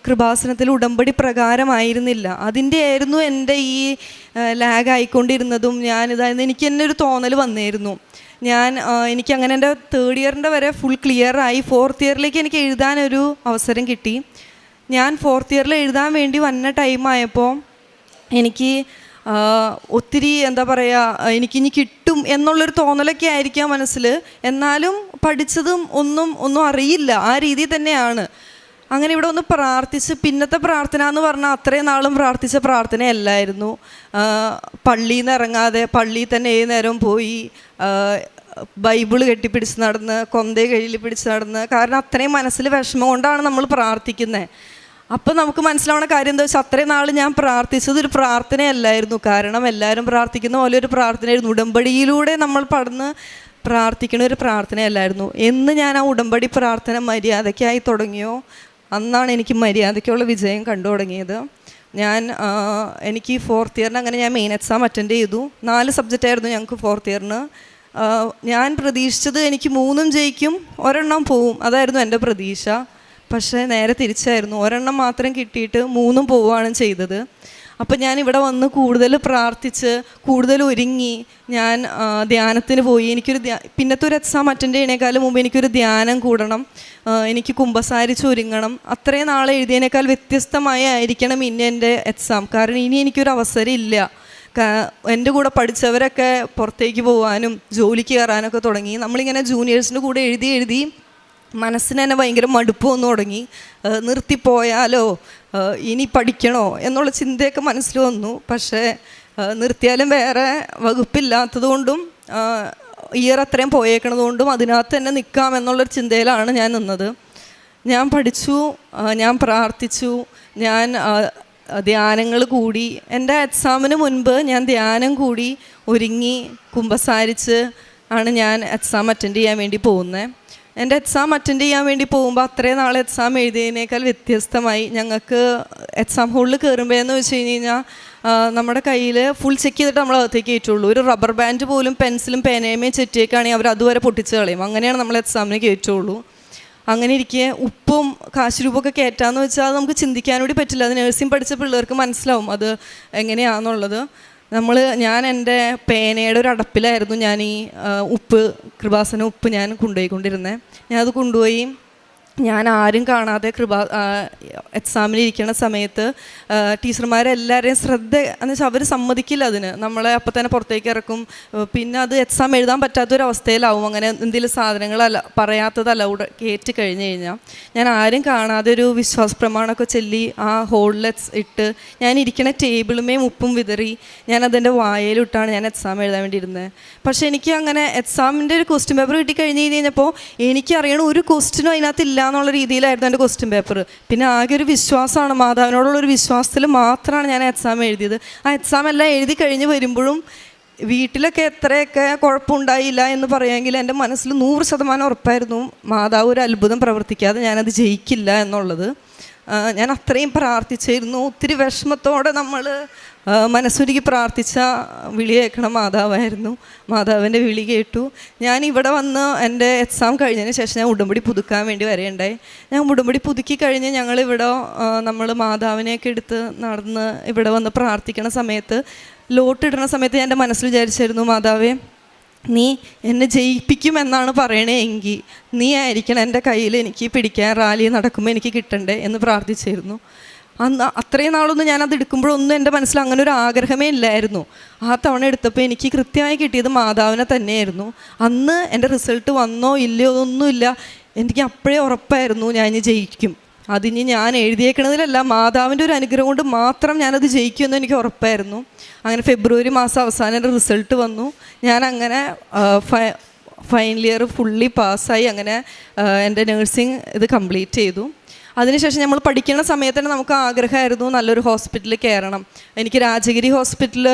കൃപാസനത്തിൽ ഉടമ്പടി പ്രകാരമായിരുന്നില്ല. അതിൻ്റെ ആയിരുന്നു എൻ്റെ ഈ ലാഗ് ആയിക്കൊണ്ടിരുന്നതും. എനിക്ക് തന്നെ ഒരു തോന്നൽ വന്നിരുന്നു, എനിക്കങ്ങനെ എൻ്റെ 3rd ഇയറിൻ്റെ വരെ ഫുൾ ക്ലിയറായി. 4th ഇയറിലേക്ക് എനിക്ക് എഴുതാനൊരു അവസരം കിട്ടി. ഞാൻ 4th ഇയറിൽ എഴുതാൻ വേണ്ടി വന്ന ടൈമായപ്പോൾ എനിക്ക് ഒത്തിരി എന്താ പറയുക, എനിക്കിനി കിട്ടും എന്നുള്ളൊരു തോന്നലൊക്കെ ആയിരിക്കാം മനസ്സിൽ. എന്നാലും പഠിച്ചതും ഒന്നും അറിയില്ല, ആ രീതിയിൽ തന്നെയാണ്. അങ്ങനെ ഇവിടെ ഒന്ന് പ്രാർത്ഥിച്ച്, പിന്നത്തെ പ്രാർത്ഥന എന്ന് പറഞ്ഞാൽ അത്രയും നാളും പ്രാർത്ഥിച്ച പ്രാർത്ഥനയല്ലായിരുന്നു. പള്ളിയിൽ നിന്ന് ഇറങ്ങാതെ പള്ളിയിൽ തന്നെ ഏത് നേരവും പോയി ബൈബിള് കെട്ടിപ്പിടിച്ച് നടന്ന്, കൊന്തേ കയ്യിൽ പിടിച്ച് നടന്ന്, കാരണം അത്രയും മനസ്സിൽ വിഷമം കൊണ്ടാണ് നമ്മൾ പ്രാർത്ഥിക്കുന്നത്. അപ്പം നമുക്ക് മനസ്സിലാവുന്ന കാര്യം എന്താ വെച്ചാൽ അത്രയും നാൾ ഞാൻ പ്രാർത്ഥിച്ചത് ഒരു പ്രാർത്ഥനയല്ലായിരുന്നു. കാരണം എല്ലാവരും പ്രാർത്ഥിക്കുന്ന പോലെ ഒരു പ്രാർത്ഥനയായിരുന്നു. ഉടമ്പടിയിലൂടെ നമ്മൾ പടന്ന് പ്രാർത്ഥിക്കുന്ന ഒരു പ്രാർത്ഥനയല്ലായിരുന്നു. എന്ന് ഞാൻ ആ ഉടമ്പടി പ്രാർത്ഥന മര്യാദയ്ക്കായി തുടങ്ങിയോ അന്നാണ് എനിക്ക് മര്യാദയ്ക്കുള്ള വിജയം കണ്ടു തുടങ്ങിയത്. എനിക്ക് 4th ഇയറിന് അങ്ങനെ ഞാൻ മെയിൻ എക്സാം അറ്റൻഡ് ചെയ്തു. 4 സബ്ജക്റ്റായിരുന്നു ഞങ്ങൾക്ക് 4th ഇയറിന്. ഞാൻ പ്രതീക്ഷിച്ചത് എനിക്ക് 3 ജയിക്കും, 1 പോവും, അതായിരുന്നു എൻ്റെ പ്രതീക്ഷ. പക്ഷേ നേരെ തിരിച്ചായിരുന്നു. 1 മാത്രം കിട്ടിയിട്ട് 3 പോവുകയാണ് ചെയ്തത്. അപ്പം ഞാൻ ഇവിടെ വന്ന് കൂടുതൽ പ്രാർത്ഥിച്ച് കൂടുതൽ ഒരുങ്ങി ഞാൻ ധ്യാനത്തിന് പോയി. പിന്നത്തെ ഒരു എക്സാം അറ്റൻഡ് ചെയ്യണേക്കാളും മുമ്പ് എനിക്കൊരു ധ്യാനം കൂടണം, എനിക്ക് കുമ്പസാരിച്ച് ഒരുങ്ങണം. അത്രയും നാളെ എഴുതിയതിനേക്കാൾ വ്യത്യസ്തമായി ആയിരിക്കണം ഇനി എൻ്റെ എക്സാം. കാരണം ഇനി എനിക്കൊരു അവസരം ഇല്ല. എൻ്റെ കൂടെ പഠിച്ചവരൊക്കെ പുറത്തേക്ക് പോകാനും ജോലിക്ക് കയറാനൊക്കെ തുടങ്ങി. നമ്മളിങ്ങനെ ജൂനിയേഴ്സിൻ്റെ കൂടെ എഴുതി മനസ്സിന് തന്നെ ഭയങ്കര മടുപ്പ് വന്നു തുടങ്ങി. നിർത്തിപ്പോയാലോ, ഇനി പഠിക്കണോ എന്നുള്ള ചിന്തയൊക്കെ മനസ്സിൽ വന്നു. പക്ഷേ നിർത്തിയാലും വേറെ വകുപ്പില്ലാത്തത് കൊണ്ടും ഇയർ അത്രയും പോയേക്കണതുകൊണ്ടും അതിനകത്ത് തന്നെ നിൽക്കാം എന്നുള്ളൊരു ചിന്തയിലാണ് ഞാൻ നിന്നത്. ഞാൻ പഠിച്ചു, ഞാൻ പ്രാർത്ഥിച്ചു, ഞാൻ ധ്യാനങ്ങൾ കൂടി. എൻ്റെ എക്സാമിന് മുൻപ് ഞാൻ ധ്യാനം കൂടി ഒരുങ്ങി കുമ്പസാരിച്ച് ആണ് ഞാൻ എക്സാം അറ്റൻഡ് ചെയ്യാൻ വേണ്ടി പോകുന്നത്. എൻ്റെ എക്സാം അറ്റൻഡ് ചെയ്യാൻ വേണ്ടി പോകുമ്പോൾ അത്രയും നാളെ എക്സാം എഴുതിയതിനേക്കാൾ വ്യത്യസ്തമായി. ഞങ്ങൾക്ക് എക്സാം ഹോളിൽ കയറുമ്പോഴെന്ന് വെച്ച് കഴിഞ്ഞാൽ നമ്മുടെ കയ്യിൽ ഫുൾ ചെക്ക് ചെയ്തിട്ട് നമ്മൾ അകത്തേക്ക് കയറ്റുള്ളൂ. ഒരു റബ്ബർ ബാൻഡ് പോലും പെൻസിലും പേനയുമേ ചെറ്റിയേക്കാണെങ്കിൽ അവർ അതുവരെ പൊട്ടിച്ച് കളയും. അങ്ങനെയാണ് നമ്മൾ എക്സാമിന് കയറ്റുള്ളൂ. അങ്ങനെ ഇരിക്കെ ഉപ്പും കാശ് രൂപമൊക്കെ കയറ്റാമെന്ന് വെച്ചാൽ അത് നമുക്ക് ചിന്തിക്കാൻ കൂടി പറ്റില്ല. അത് നഴ്സിംഗ് പഠിച്ച പിള്ളേർക്ക് മനസ്സിലാവും അത് എങ്ങനെയാണെന്നുള്ളത്. ഞാൻ എൻ്റെ പേനയുടെ ഒരു അടപ്പിലായിരുന്നു ഞാൻ ഈ കൃപാസന ഉപ്പ് ഞാൻ കൊണ്ടുപോയിക്കൊണ്ടിരുന്നത്. ഞാനത് കൊണ്ടുപോയി ഞാൻ ആരും കാണാതെ എക്സാമിനിരിക്കുന്ന സമയത്ത് ടീച്ചർമാരെല്ലാവരെയും ശ്രദ്ധ എന്ന് വെച്ചാൽ അവർ സമ്മതിക്കില്ല അതിന്. നമ്മളെ അപ്പം തന്നെ പുറത്തേക്ക് ഇറക്കും. പിന്നെ അത് എക്സാം എഴുതാൻ പറ്റാത്തൊരവസ്ഥയിലാവും. അങ്ങനെ എന്തെങ്കിലും സാധനങ്ങൾ പറയാത്തത് അലൗഡ് കയറ്റി കഴിഞ്ഞ് കഴിഞ്ഞാൽ ഞാൻ ആരും കാണാതെ ഒരു വിശ്വാസ പ്രമാണമൊക്കെ ചൊല്ലി ആ ഹോളിൽ ഇട്ട് ഞാൻ ഇരിക്കുന്ന ടേബിളുമേ ഉപ്പും വിതറി ഞാൻ അതിൻ്റെ വായയിലിട്ടാണ് ഞാൻ എക്സാം എഴുതാൻ വേണ്ടി ഇരുന്നത്. പക്ഷേ എനിക്ക് അങ്ങനെ എക്സാമിൻ്റെ ഒരു ക്വസ്റ്റ്യൻ പേപ്പർ കിട്ടിക്കഴിഞ്ഞ് കഴിഞ്ഞപ്പോൾ എനിക്കറിയണം ഒരു ക്വസ്റ്റ്യനും അതിനകത്തില്ല എന്നുള്ള രീതിയിലായിരുന്നു എൻ്റെ ക്വസ്റ്റ്യൻ പേപ്പർ. പിന്നെ ആകെ ഒരു വിശ്വാസമാണ്, മാതാവിനോടുള്ളൊരു വിശ്വാസത്തിൽ മാത്രമാണ് ഞാൻ എക്സാം എഴുതിയത്. ആ എക്സാം എല്ലാം എഴുതി കഴിഞ്ഞ് വരുമ്പോഴും വീട്ടിലൊക്കെ എത്രയൊക്കെ കുഴപ്പമുണ്ടായില്ല എന്ന് പറയുമെങ്കിൽ എൻ്റെ മനസ്സിൽ 100% ഉറപ്പായിരുന്നു മാതാവ് ഒരു അത്ഭുതം പ്രവർത്തിക്കാതെ ഞാനത് ജയിക്കില്ല എന്നുള്ളത്. ഞാൻ അത്രയും പ്രാർത്ഥിച്ചിരുന്നു. ഒത്തിരി വിഷമത്തോടെ നമ്മൾ മനസ്സൊരുക്കി പ്രാർത്ഥിച്ച വിളി കേൾക്കണം മാതാവായിരുന്നു. മാതാവിൻ്റെ വിളി കേട്ടു. ഞാൻ ഇവിടെ വന്ന് എൻ്റെ എക്സാം കഴിഞ്ഞതിന് ശേഷം ഞാൻ ഉടമ്പടി പുതുക്കാൻ വേണ്ടി വരേണ്ടായി. ഞാൻ ഉടമ്പടി പുതുക്കി കഴിഞ്ഞ് ഞങ്ങളിവിടെ നമ്മൾ മാതാവിനെയൊക്കെ എടുത്ത് നടന്ന് ഇവിടെ വന്ന് പ്രാർത്ഥിക്കണ സമയത്ത് ലോട്ടിടുന്ന സമയത്ത് ഞാൻ എൻ്റെ മനസ്സിൽ വിചാരിച്ചായിരുന്നു, മാതാവേ നീ എന്നെ ജയിപ്പിക്കുമെന്നാണ് പറയണേ എങ്കിൽ നീ ആയിരിക്കണം എൻ്റെ കയ്യിൽ എനിക്ക് പിടിക്കാൻ റാലി നടക്കുമ്പോൾ എനിക്ക് കിട്ടണ്ടേ എന്ന് പ്രാർത്ഥിച്ചിരുന്നു. അത്രയും നാളൊന്നും ഞാനത് എടുക്കുമ്പോഴൊന്നും എൻ്റെ മനസ്സിൽ അങ്ങനെ ഒരു ആഗ്രഹമേ ഇല്ലായിരുന്നു. ആ തവണ എടുത്തപ്പോൾ എനിക്ക് കൃത്യമായി കിട്ടിയത് മാതാവിനെ തന്നെയായിരുന്നു. അന്ന് എൻ്റെ റിസൾട്ട് വന്നോ ഇല്ലയോ ഒന്നുമില്ല, എനിക്ക് അപ്പോഴേ ഉറപ്പായിരുന്നു ഞാൻ ഇനി ജയിക്കും. അതിന് ഞാൻ എഴുതിയേക്കണതിലല്ല, മാതാവിൻ്റെ ഒരു അനുഗ്രഹം കൊണ്ട് മാത്രം ഞാനത് ജയിക്കുമെന്ന് എനിക്ക് ഉറപ്പായിരുന്നു. അങ്ങനെ ഫെബ്രുവരി മാസം അവസാനം എൻ്റെ റിസൾട്ട് വന്നു. ഞാൻ അങ്ങനെ ഫൈനൽ ഇയർ ഫുള്ളി പാസ്സായി. അങ്ങനെ എൻ്റെ നേഴ്സിംഗ് ഇത് കംപ്ലീറ്റ് ചെയ്തു. അതിനുശേഷം നമ്മൾ പഠിക്കുന്ന സമയത്ത് തന്നെ നമുക്ക് ആഗ്രഹമായിരുന്നു നല്ലൊരു ഹോസ്പിറ്റലിൽ കയറണം. എനിക്ക് രാജഗിരി ഹോസ്പിറ്റലിൽ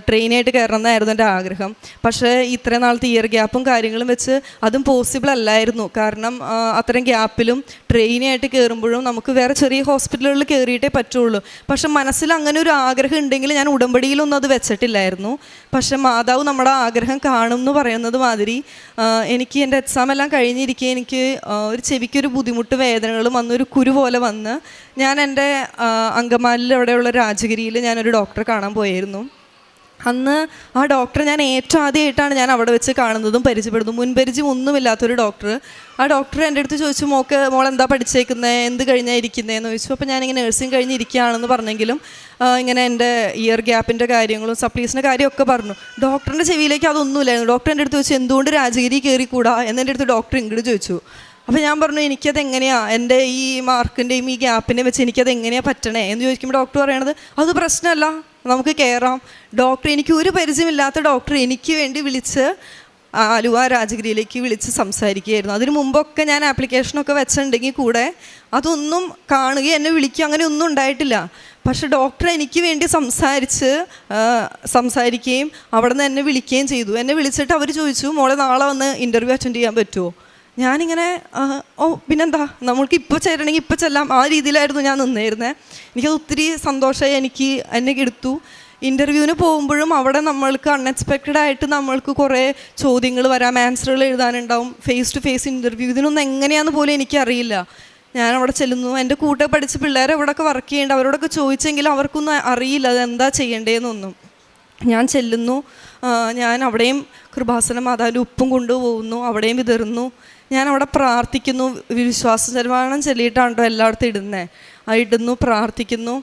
ട്രെയിനായിട്ട് കയറണം എന്നായിരുന്നു എൻ്റെ ആഗ്രഹം. പക്ഷേ ഇത്രയും നാളത്തെ ഇയർ ഗ്യാപ്പും കാര്യങ്ങളും വെച്ച് അതും പോസിബിൾ അല്ലായിരുന്നു. കാരണം അത്രയും ഗ്യാപ്പിലും ട്രെയിനായിട്ട് കയറുമ്പോഴും നമുക്ക് വേറെ ചെറിയ ഹോസ്പിറ്റലുകളിൽ കയറിയിട്ടേ പറ്റുള്ളൂ. പക്ഷെ മനസ്സിൽ അങ്ങനെ ഒരു ആഗ്രഹം ഉണ്ടെങ്കിൽ ഞാൻ ഉടമ്പടിയിലൊന്നും അത് വെച്ചിട്ടില്ലായിരുന്നു. പക്ഷെ മാതാവ് നമ്മുടെ ആഗ്രഹം കാണും എന്ന് പറയുന്നത് മാതിരി എനിക്ക് എൻ്റെ എക്സാം എല്ലാം കഴിഞ്ഞിരിക്കെ എനിക്ക് ഒരു ചെവിക്കൊരു ബുദ്ധിമുട്ട് വേദനകളും വന്നൊരു കുരു പോലെ വന്ന് ഞാൻ എൻ്റെ അങ്കമാലിയിൽ അവിടെയുള്ള രാജഗിരിയിൽ ഞാനൊരു ഡോക്ടറെ കാണാൻ പോയായിരുന്നു. അന്ന് ആ ഡോക്ടറെ ഞാൻ ഏറ്റവും ആദ്യമായിട്ടാണ് ഞാൻ അവിടെ വെച്ച് കാണുന്നതും പരിചയപ്പെടുന്നതും. മുൻപരിചയം ഒന്നുമില്ലാത്തൊരു ഡോക്ടർ. ആ ഡോക്ടർ എൻ്റെ അടുത്ത് ചോദിച്ചു, മോളെന്താ പഠിച്ചേക്കുന്നത്, എന്ത് കഴിഞ്ഞാൽ ഇരിക്കുന്നതെന്ന് ചോദിച്ചു. അപ്പോൾ ഞാനിങ്ങനെ നഴ്സിംഗ് കഴിഞ്ഞിരിക്കുകയാണെന്ന് പറഞ്ഞെങ്കിലും ഇങ്ങനെ എൻ്റെ ഇയർ ഗ്യാപ്പിൻ്റെ കാര്യങ്ങളും സപ്ലീസിൻ്റെ കാര്യമൊക്കെ പറഞ്ഞു. ഡോക്ടറിൻ്റെ ചെവിയിലേക്ക് അതൊന്നുമില്ലായിരുന്നു. ഡോക്ടർ എൻ്റെ അടുത്ത് ചോദിച്ചു, എന്തുകൊണ്ട് രാജഗിരി കയറിക്കൂടാ എന്നെൻ്റെ അടുത്ത് ഡോക്ടർ ഇങ്ങോട്ട് ചോദിച്ചു. അപ്പോൾ ഞാൻ പറഞ്ഞു, എനിക്കത് എങ്ങനെയാണ്, എൻ്റെ ഈ മാർക്കിൻ്റെയും ഈ ഗ്യാപ്പിനെ വെച്ച് എനിക്കത് എങ്ങനെയാണ് പറ്റണേ എന്ന് ചോദിക്കുമ്പോൾ ഡോക്ടർ പറയണത്, അത് പ്രശ്നമല്ല, നമുക്ക് കയറാം. ഡോക്ടർ, എനിക്ക് ഒരു പരിചയമില്ലാത്ത ഡോക്ടർ എനിക്ക് വേണ്ടി വിളിച്ച് ആലുവ രാജഗിരിയിലേക്ക് വിളിച്ച് സംസാരിക്കുകയായിരുന്നു. അതിന് മുമ്പൊക്കെ ഞാൻ ആപ്ലിക്കേഷനൊക്കെ വെച്ചിട്ടുണ്ടെങ്കിൽ കൂടെ അതൊന്നും കാണുകയും എന്നെ വിളിക്കുക അങ്ങനെ ഒന്നും ഉണ്ടായിട്ടില്ല. പക്ഷെ ഡോക്ടർ എനിക്ക് വേണ്ടി സംസാരിക്കുകയും അവിടെ നിന്ന് എന്നെ വിളിക്കുകയും ചെയ്തു. എന്നെ വിളിച്ചിട്ട് അവർ ചോദിച്ചു, മോളെ നാളെ വന്ന് ഇൻ്റർവ്യൂ അറ്റൻഡ് ചെയ്യാൻ പറ്റുമോ? ഞാനിങ്ങനെ പിന്നെന്താ, നമ്മൾക്ക് ഇപ്പോൾ ചേരണമെങ്കിൽ ഇപ്പോൾ ചെല്ലാം, ആ രീതിയിലായിരുന്നു ഞാൻ നിന്നിരുന്നത്. എനിക്കത് ഒത്തിരി സന്തോഷമായി. എന്നെ എടുത്തു. ഇൻ്റർവ്യൂവിന് പോകുമ്പോഴും അവിടെ നമ്മൾക്ക് അൺഎക്സ്പെക്റ്റഡ് ആയിട്ട് നമ്മൾക്ക് കുറേ ചോദ്യങ്ങൾ വരാം, ആൻസറുകൾ എഴുതാനുണ്ടാവും. ഫേസ് ടു ഫേസ് ഇൻ്റർവ്യൂ, ഇതിനൊന്നും എങ്ങനെയാണെന്ന് പോലും എനിക്കറിയില്ല. ഞാൻ അവിടെ ചെല്ലുന്നു. എൻ്റെ കൂടെ പഠിച്ച പിള്ളേരെ ഇവിടെയൊക്കെ വർക്ക് ചെയ്യേണ്ട, അവരോടൊക്കെ ചോദിച്ചെങ്കിലും അവർക്കൊന്നും അറിയില്ല അതെന്താ ചെയ്യേണ്ടതെന്നൊന്നും. ഞാൻ ചെല്ലുന്നു. ഞാൻ അവിടെയും കൃപാസന മാതാവിൻ്റെ ഉപ്പും കൊണ്ടുപോകുന്നു, അവിടെയും വിതറുന്നു. ഞാൻ അവിടെ പ്രാർത്ഥിക്കുന്നു. വിശ്വാസ ശതമാനം ചൊല്ലിയിട്ടാണോ എല്ലായിടത്തും ഇടുന്നു, പ്രാർത്ഥിക്കുന്നു.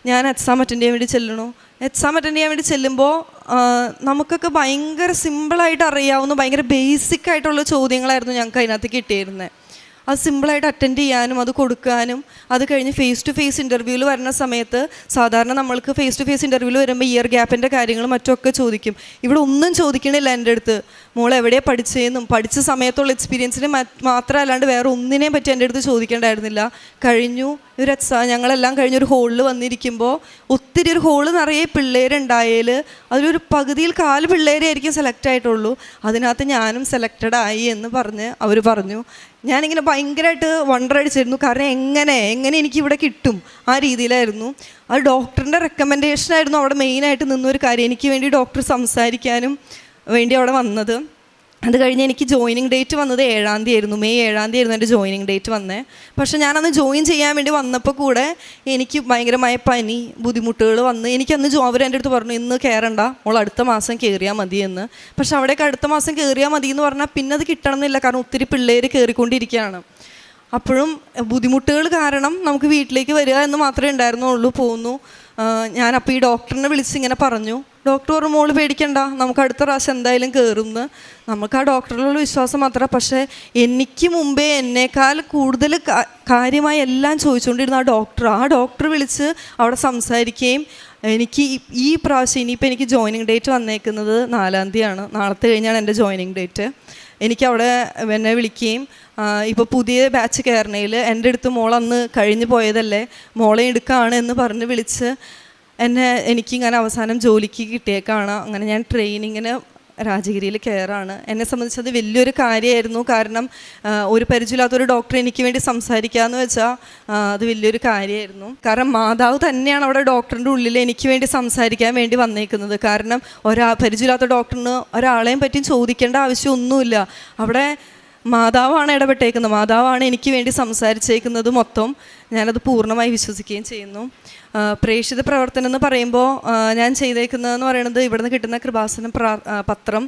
ഞാൻ എക്സാം അറ്റൻഡ് ചെയ്യാൻ വേണ്ടി ചെല്ലണു. എക്സാം അറ്റൻഡ് ചെയ്യാൻ വേണ്ടി ചെല്ലുമ്പോൾ നമുക്കൊക്കെ ഭയങ്കര സിമ്പിളായിട്ട് അറിയാവുന്ന ഭയങ്കര ബേസിക് ആയിട്ടുള്ള ചോദ്യങ്ങളായിരുന്നു ഞങ്ങൾക്ക് അതിനകത്ത് കിട്ടിയിരുന്നത്. അത് സിമ്പിളായിട്ട് അറ്റൻഡ് ചെയ്യാനും അത് കൊടുക്കാനും. അത് കഴിഞ്ഞ് ഫേസ് ടു ഫേസ് ഇൻ്റർവ്യൂവിൽ വരുന്ന സമയത്ത് സാധാരണ നമ്മൾക്ക് ഫേസ് ടു ഫേസ് ഇൻ്റർവ്യൂവിൽ വരുമ്പോൾ ഇയർ ഗ്യാപ്പിൻ്റെ കാര്യങ്ങളും മറ്റൊക്കെ ചോദിക്കും. ഇവിടെ ഒന്നും ചോദിക്കണില്ല എൻ്റെ അടുത്ത്. മോൾ എവിടെയാണ് പഠിച്ചതെന്നും പഠിച്ച സമയത്തുള്ള എക്സ്പീരിയൻസിനെ മാത്രമല്ലാണ്ട് വേറെ ഒന്നിനെയും പറ്റി എൻ്റെ അടുത്ത് ചോദിക്കേണ്ടായിരുന്നില്ല. കഴിഞ്ഞു ഒരു ഞങ്ങളെല്ലാം കഴിഞ്ഞൊരു ഹോളിൽ വന്നിരിക്കുമ്പോൾ ഒത്തിരി ഒരു ഹോള് നിറയെ പിള്ളേരുണ്ടായാൽ അതിലൊരു പകുതിയിൽ 4 പിള്ളേരെ ആയിരിക്കും സെലക്ട് ആയിട്ടുള്ളൂ. അതിനകത്ത് ഞാനും സെലക്റ്റഡ് ആയി എന്ന് പറഞ്ഞ് അവർ പറഞ്ഞു. ഞാനിങ്ങനെ ഭയങ്കരമായിട്ട് വണ്ടർ അടിച്ചിരുന്നു. കാരണം എങ്ങനെ എനിക്കിവിടെ കിട്ടും ആ രീതിയിലായിരുന്നു. അത് ഡോക്ടറിൻ്റെ റെക്കമെൻഡേഷനായിരുന്നു അവിടെ മെയിനായിട്ട് നിന്നൊരു കാര്യം. എനിക്ക് വേണ്ടി ഡോക്ടർ സംസാരിക്കാനും വേണ്ടി അവിടെ വന്നത്. അത് കഴിഞ്ഞ് എനിക്ക് ജോയിനിങ് ഡേറ്റ് വന്നത് 7-ാം തീയതി ആയിരുന്നു. മെയ് 7-ാം തീയതി ആയിരുന്നു എൻ്റെ ജോയിനിങ് ഡേറ്റ് വന്നത്. പക്ഷേ ഞാനന്ന് ജോയിൻ ചെയ്യാൻ വേണ്ടി വന്നപ്പോൾ കൂടെ എനിക്ക് ഭയങ്കരമായ പനി ബുദ്ധിമുട്ടുകൾ വന്ന് എനിക്കന്ന് അവർ എൻ്റെ അടുത്ത് പറഞ്ഞു, ഇന്ന് കയറണ്ട, മോൾ അടുത്ത മാസം കയറിയാൽ മതി എന്ന്. പക്ഷെ അവിടേക്ക് അടുത്ത മാസം കയറിയാൽ മതി എന്ന് പറഞ്ഞാൽ പിന്നെ അത് കിട്ടണമെന്നില്ല. കാരണം ഒത്തിരി പിള്ളേർ കയറിക്കൊണ്ടിരിക്കുകയാണ്. അപ്പോഴും ബുദ്ധിമുട്ടുകൾ കാരണം നമുക്ക് വീട്ടിലേക്ക് വരിക എന്ന് മാത്രമേ ഉണ്ടായിരുന്നുള്ളൂ. പോകുന്നു. ഞാനപ്പോൾ ഈ ഡോക്ടറിനെ വിളിച്ച് ഇങ്ങനെ പറഞ്ഞു. ഡോക്ടർ പറഞ്ഞു, മോള് പേടിക്കണ്ട, നമുക്ക് അടുത്ത പ്രാവശ്യം എന്തായാലും കയറുമെന്ന്. നമുക്ക് ആ ഡോക്ടറിലുള്ള വിശ്വാസം മാത്രമേ. പക്ഷേ എനിക്ക് മുമ്പേ എന്നേക്കാൾ കൂടുതൽ കാര്യമായി എല്ലാം ചോദിച്ചുകൊണ്ടിരുന്ന ആ ഡോക്ടർ വിളിച്ച് അവിടെ സംസാരിക്കുകയും എനിക്ക് ഈ പ്രാവശ്യം ഇനിയിപ്പോൾ എനിക്ക് ജോയിനിങ് ഡേറ്റ് വന്നേക്കുന്നത് 4-ാം തീയതിയാണ്. നാളത്തെ കഴിഞ്ഞാണ് എൻ്റെ ജോയിനിങ് ഡേറ്റ്. എനിക്കവിടെ എന്നെ വിളിക്കുകയും ഇപ്പോൾ പുതിയ ബാച്ച് കയറണയിൽ എൻ്റെ അടുത്ത് മോളന്ന് കഴിഞ്ഞ് പോയതല്ലേ, മോളെ എടുക്കുകയാണ് എന്ന് പറഞ്ഞ് വിളിച്ച് എനിക്കിങ്ങനെ അവസാനം ജോലിക്ക് കിട്ടിയേക്കാണ്. അങ്ങനെ ഞാൻ ട്രെയിനിങ്ങിന് രാജഗിരിയിൽ കയറാണ്. എന്നെ സംബന്ധിച്ചത് വലിയൊരു കാര്യമായിരുന്നു. കാരണം ഒരു പരിചയമില്ലാത്തൊരു ഡോക്ടർ എനിക്ക് വേണ്ടി സംസാരിക്കാമെന്ന് വെച്ചാൽ അത് വലിയൊരു കാര്യമായിരുന്നു. കാരണം മാതാവ് തന്നെയാണ് അവിടെ ഡോക്ടറിൻ്റെ ഉള്ളിൽ എനിക്ക് വേണ്ടി സംസാരിക്കാൻ വേണ്ടി വന്നേക്കുന്നത്. കാരണം പരിചയമില്ലാത്ത ഡോക്ടറിന് ഒരാളെയും പറ്റിയും ചോദിക്കേണ്ട ആവശ്യമൊന്നുമില്ല. അവിടെ മാതാവാണ് ഇടപെട്ടേക്കുന്നത്. മാതാവാണ് എനിക്ക് വേണ്ടി സംസാരിച്ചേക്കുന്നത് മൊത്തം. ഞാനത് പൂർണ്ണമായി വിശ്വസിക്കുകയും ചെയ്യുന്നു. പ്രേക്ഷിത പ്രവർത്തനം എന്ന് പറയുമ്പോൾ ഞാൻ ചെയ്തേക്കുന്നതെന്ന് പറയുന്നത് ഇവിടുന്ന് കിട്ടുന്ന കൃപാസന പത്രം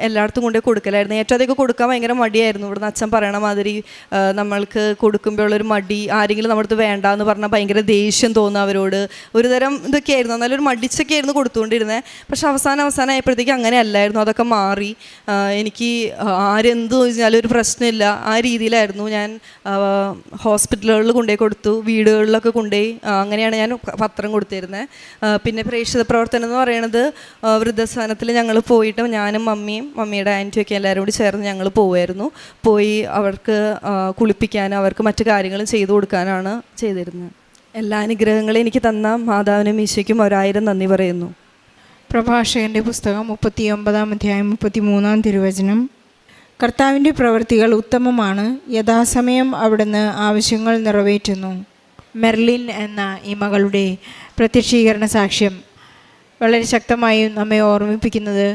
എല്ലായിടത്തും കൊണ്ടുപോയി കൊടുക്കലായിരുന്നു. ഏറ്റവും അധികം കൊടുക്കാൻ ഭയങ്കര മടിയായിരുന്നു. ഇവിടുന്ന് അച്ഛൻ പറയണ മാതിരി നമ്മൾക്ക് കൊടുക്കുമ്പോഴുള്ളൊരു മടി, ആരെങ്കിലും നമ്മുടെ അടുത്ത് വേണ്ട എന്ന് പറഞ്ഞാൽ ഭയങ്കര ദേഷ്യം തോന്നുക അവരോട്, ഒരു തരം ഇതൊക്കെയായിരുന്നു. എന്നാലും ഒരു മടിച്ചൊക്കെ ആയിരുന്നു കൊടുത്തുകൊണ്ടിരുന്നത്. പക്ഷെ അവസാനമായപ്പോഴത്തേക്ക് അങ്ങനെ അല്ലായിരുന്നു. അതൊക്കെ മാറി. എനിക്ക് ആരെന്ത് ചോദിച്ചാലും ഒരു പ്രശ്നമില്ല, ആ രീതിയിലായിരുന്നു. ഞാൻ ഹോസ്പിറ്റലുകളിൽ കൊണ്ടുപോയി കൊടുത്തു, വീടുകളിലൊക്കെ കൊണ്ടുപോയി, അങ്ങനെയാണ് ഞാൻ പത്രം കൊടുത്തിരുന്നത്. പിന്നെ പ്രേക്ഷിത പ്രവർത്തനം എന്ന് പറയുന്നത് വൃദ്ധസ്ഥാനത്തിൽ ഞങ്ങൾ പോയിട്ട് ഞാനും മമ്മിയുടെ ആൻറ്റിയൊക്കെ എല്ലാവരും കൂടി ചേർന്ന് ഞങ്ങൾ പോയി അവർക്ക് കുളിപ്പിക്കാനും അവർക്ക് മറ്റു കാര്യങ്ങളും ചെയ്തു കൊടുക്കാനാണ് ചെയ്തിരുന്നത്. എല്ലാ അനുഗ്രഹങ്ങളും എനിക്ക് തന്ന മാതാവിനും ഈശോയ്ക്കും 1000 നന്ദി പറയുന്നു. പ്രഭാഷകൻ്റെ പുസ്തകം 39-ാം അധ്യായം 33-ാം തിരുവചനം. കർത്താവിൻ്റെ പ്രവൃത്തികൾ ഉത്തമമാണ്, യഥാസമയം അവിടുന്ന് ആവശ്യങ്ങൾ നിറവേറ്റുന്നു. മെർലിൻ എന്ന ഈ മകളുടെ പ്രത്യക്ഷീകരണ സാക്ഷ്യം വളരെ ശക്തമായും നമ്മെ ഓർമ്മിപ്പിക്കുന്നത്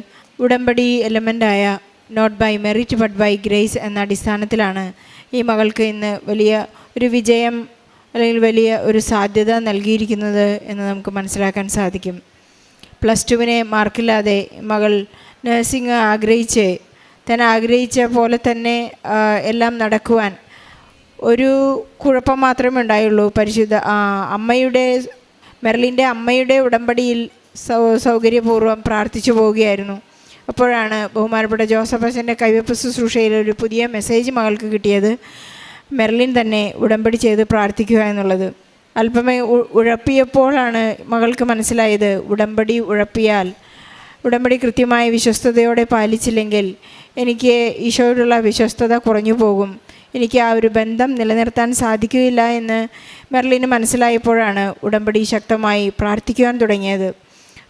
ഉടമ്പടി എലമെൻ്റായ not by merit but by grace എന്ന അടിസ്ഥാനത്തിലാണ് ഈ മകൾക്ക് ഇന്ന് വലിയ ഒരു വിജയം അല്ലെങ്കിൽ വലിയ ഒരു സാധ്യത നൽകിയിരിക്കുന്നത് എന്ന് നമുക്ക് മനസ്സിലാക്കാൻ സാധിക്കും. +2 മാർക്കില്ലാതെ മകൾ നഴ്സിംഗ് താൻ ആഗ്രഹിച്ച പോലെ തന്നെ എല്ലാം നടക്കുവാൻ ഒരു കുഴപ്പം മാത്രമേ ഉണ്ടായുള്ളൂ. മെർലിൻ്റെ അമ്മയുടെ ഉടമ്പടിയിൽ സൗകര്യപൂർവ്വം പ്രാർത്ഥിച്ചു പോവുകയായിരുന്നു. അപ്പോഴാണ് ബഹുമാനപ്പെട്ട ജോസഫ് അച്ഛൻ്റെ കൈവെപ്പ് ശുശ്രൂഷയിൽ ഒരു പുതിയ മെസ്സേജ് മകൾക്ക് കിട്ടിയത്. മെർലിൻ തന്നെ ഉടമ്പടി ചെയ്ത് പ്രാർത്ഥിക്കുക എന്നുള്ളത്. അല്പമേ ഉഴപ്പിയപ്പോഴാണ് മകൾക്ക് മനസ്സിലായത്, ഉടമ്പടി കൃത്യമായ വിശ്വസ്തയോടെ പാലിച്ചില്ലെങ്കിൽ എനിക്ക് ഈശോയോടുള്ള വിശ്വസ്തത കുറഞ്ഞു പോകും, എനിക്ക് ആ ഒരു ബന്ധം നിലനിർത്താൻ സാധിക്കുകയില്ല എന്ന് മെർലിന് മനസ്സിലായപ്പോഴാണ് ഉടമ്പടി ശക്തമായി പ്രാർത്ഥിക്കുവാൻ തുടങ്ങിയത്.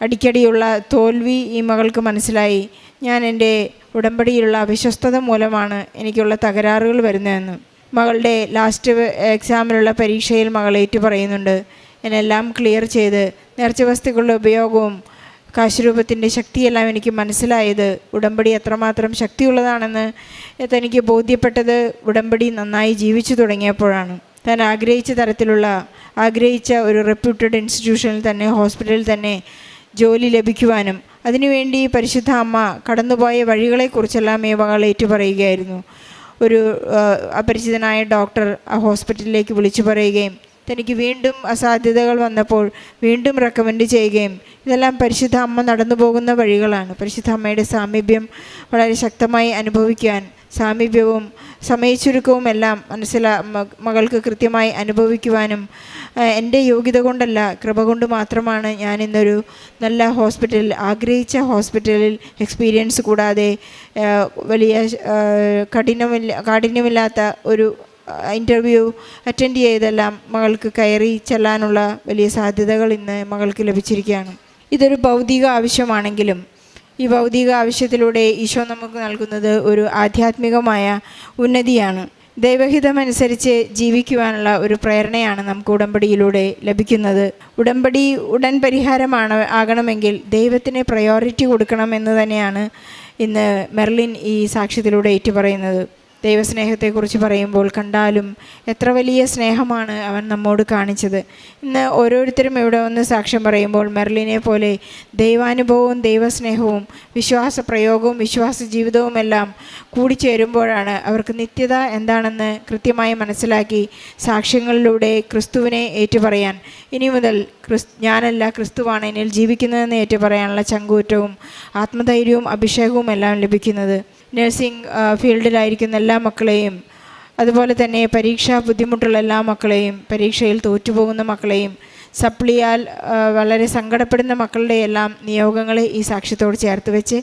അടിക്കടിയുള്ള തോൽവി ഈ മകൾക്ക് മനസ്സിലായി. ഞാൻ എൻ്റെ ഉടമ്പടിയിലുള്ള അവിശ്വസ്തത മൂലമാണ് എനിക്കുള്ള തകരാറുകൾ വരുന്നതെന്ന്. മകളുടെ ലാസ്റ്റ് എക്സാമിലുള്ള പരീക്ഷയിൽ മകൾ ഏറ്റു പറയുന്നുണ്ട്, എന്നെല്ലാം ക്ലിയർ ചെയ്ത് നേർച്ച വസ്തുക്കളുടെ ഉപയോഗവും കാശുരൂപത്തിൻ്റെ ശക്തിയെല്ലാം എനിക്ക് മനസ്സിലായത് ഉടമ്പടി എത്രമാത്രം ശക്തിയുള്ളതാണെന്ന് തനിക്ക് ബോധ്യപ്പെട്ടത് ഉടമ്പടി നന്നായി ജീവിച്ചു തുടങ്ങിയപ്പോഴാണ്. താൻ ആഗ്രഹിച്ച ഒരു റെപ്യൂട്ടഡ് ഇൻസ്റ്റിറ്റ്യൂഷനിൽ തന്നെ, ഹോസ്പിറ്റലിൽ തന്നെ ജോലി ലഭിക്കുവാനും അതിനുവേണ്ടി പരിശുദ്ധ അമ്മ കടന്നുപോയ വഴികളെക്കുറിച്ചെല്ലാം ഈ മകൾ ഏറ്റുപറയുകയായിരുന്നു. ഒരു അപരിചിതനായ ഡോക്ടർ ആ ഹോസ്പിറ്റലിലേക്ക് വിളിച്ചു പറയുകയും തനിക്ക് വീണ്ടും അസാധ്യതകൾ വന്നപ്പോൾ വീണ്ടും റെക്കമെൻഡ് ചെയ്യുകയും, ഇതെല്ലാം പരിശുദ്ധ അമ്മ നടന്നു പോകുന്ന വഴികളാണ്. പരിശുദ്ധ അമ്മയുടെ സാമീപ്യം വളരെ ശക്തമായി അനുഭവിക്കാൻ, സാമീപ്യവും സമയച്ചുരുക്കവും എല്ലാം മകൾക്ക് കൃത്യമായി അനുഭവിക്കുവാനും, എൻ്റെ യോഗ്യത കൊണ്ടല്ല കൃപ കൊണ്ട് മാത്രമാണ് ഞാൻ ഇന്നൊരു നല്ല ഹോസ്പിറ്റലിൽ, ആഗ്രഹിച്ച ഹോസ്പിറ്റലിൽ എക്സ്പീരിയൻസ് കൂടാതെ വലിയ കാഠിന്യമില്ലാത്ത ഒരു ഇൻ്റർവ്യൂ അറ്റൻഡ് ചെയ്തെല്ലാം മകൾക്ക് കയറി ചെല്ലാനുള്ള വലിയ സാധ്യതകൾ ഇന്ന് മകൾക്ക് ലഭിച്ചിരിക്കുകയാണ്. ഇതൊരു ഭൗതിക ആവശ്യമാണെങ്കിലും ഈ ഭൗതിക ആവശ്യത്തിലൂടെ ഈശോ നമുക്ക് നൽകുന്നത് ഒരു ആധ്യാത്മികമായ ഉന്നതിയാണ്. ദൈവഹിതമനുസരിച്ച് ജീവിക്കുവാനുള്ള ഒരു പ്രേരണയാണ് നമുക്ക് ഉടമ്പടിയിലൂടെ ലഭിക്കുന്നത്. ഉടമ്പടി ഉടൻ ആകണമെങ്കിൽ ദൈവത്തിന് പ്രയോറിറ്റി കൊടുക്കണമെന്ന് തന്നെയാണ് ഇന്ന് മെർലിൻ ഈ സാക്ഷ്യത്തിലൂടെ ഏറ്റുപറയുന്നത്. ദൈവസ്നേഹത്തെക്കുറിച്ച് പറയുമ്പോൾ കണ്ടാലും എത്ര വലിയ സ്നേഹമാണ് അവൻ നമ്മോട് കാണിച്ചത്. ഇന്ന് ഓരോരുത്തരും ഇവിടെ വന്ന് സാക്ഷ്യം പറയുമ്പോൾ മെർലിനെ പോലെ ദൈവാനുഭവവും ദൈവസ്നേഹവും വിശ്വാസപ്രയോഗവും വിശ്വാസ ജീവിതവും എല്ലാം കൂടിച്ചേരുമ്പോഴാണ് അവർക്ക് നിത്യത എന്താണെന്ന് കൃത്യമായി മനസ്സിലാക്കി സാക്ഷ്യങ്ങളിലൂടെ ക്രിസ്തുവിനെ ഏറ്റുപറയാൻ, ഇനി മുതൽ ഞാനല്ല ക്രിസ്തുവാണ് എന്നിൽ ജീവിക്കുന്നതെന്ന് ഏറ്റുപറയാനുള്ള ചങ്കൂറ്റവും ആത്മധൈര്യവും അഭിഷേകവും എല്ലാം ലഭിക്കുന്നത്. നഴ്സിംഗ് ഫീൽഡിലായിരിക്കുന്ന എല്ലാ മക്കളെയും, അതുപോലെ തന്നെ പരീക്ഷാ ബുദ്ധിമുട്ടുള്ള എല്ലാ മക്കളെയും, പരീക്ഷയിൽ തോറ്റുപോകുന്ന മക്കളെയും, സപ്ലിയാൽ വളരെ സങ്കടപ്പെടുന്ന മക്കളുടെ എല്ലാം നിയോഗങ്ങളെ ഈ സാക്ഷ്യത്തോട് ചേർത്ത് വെച്ച്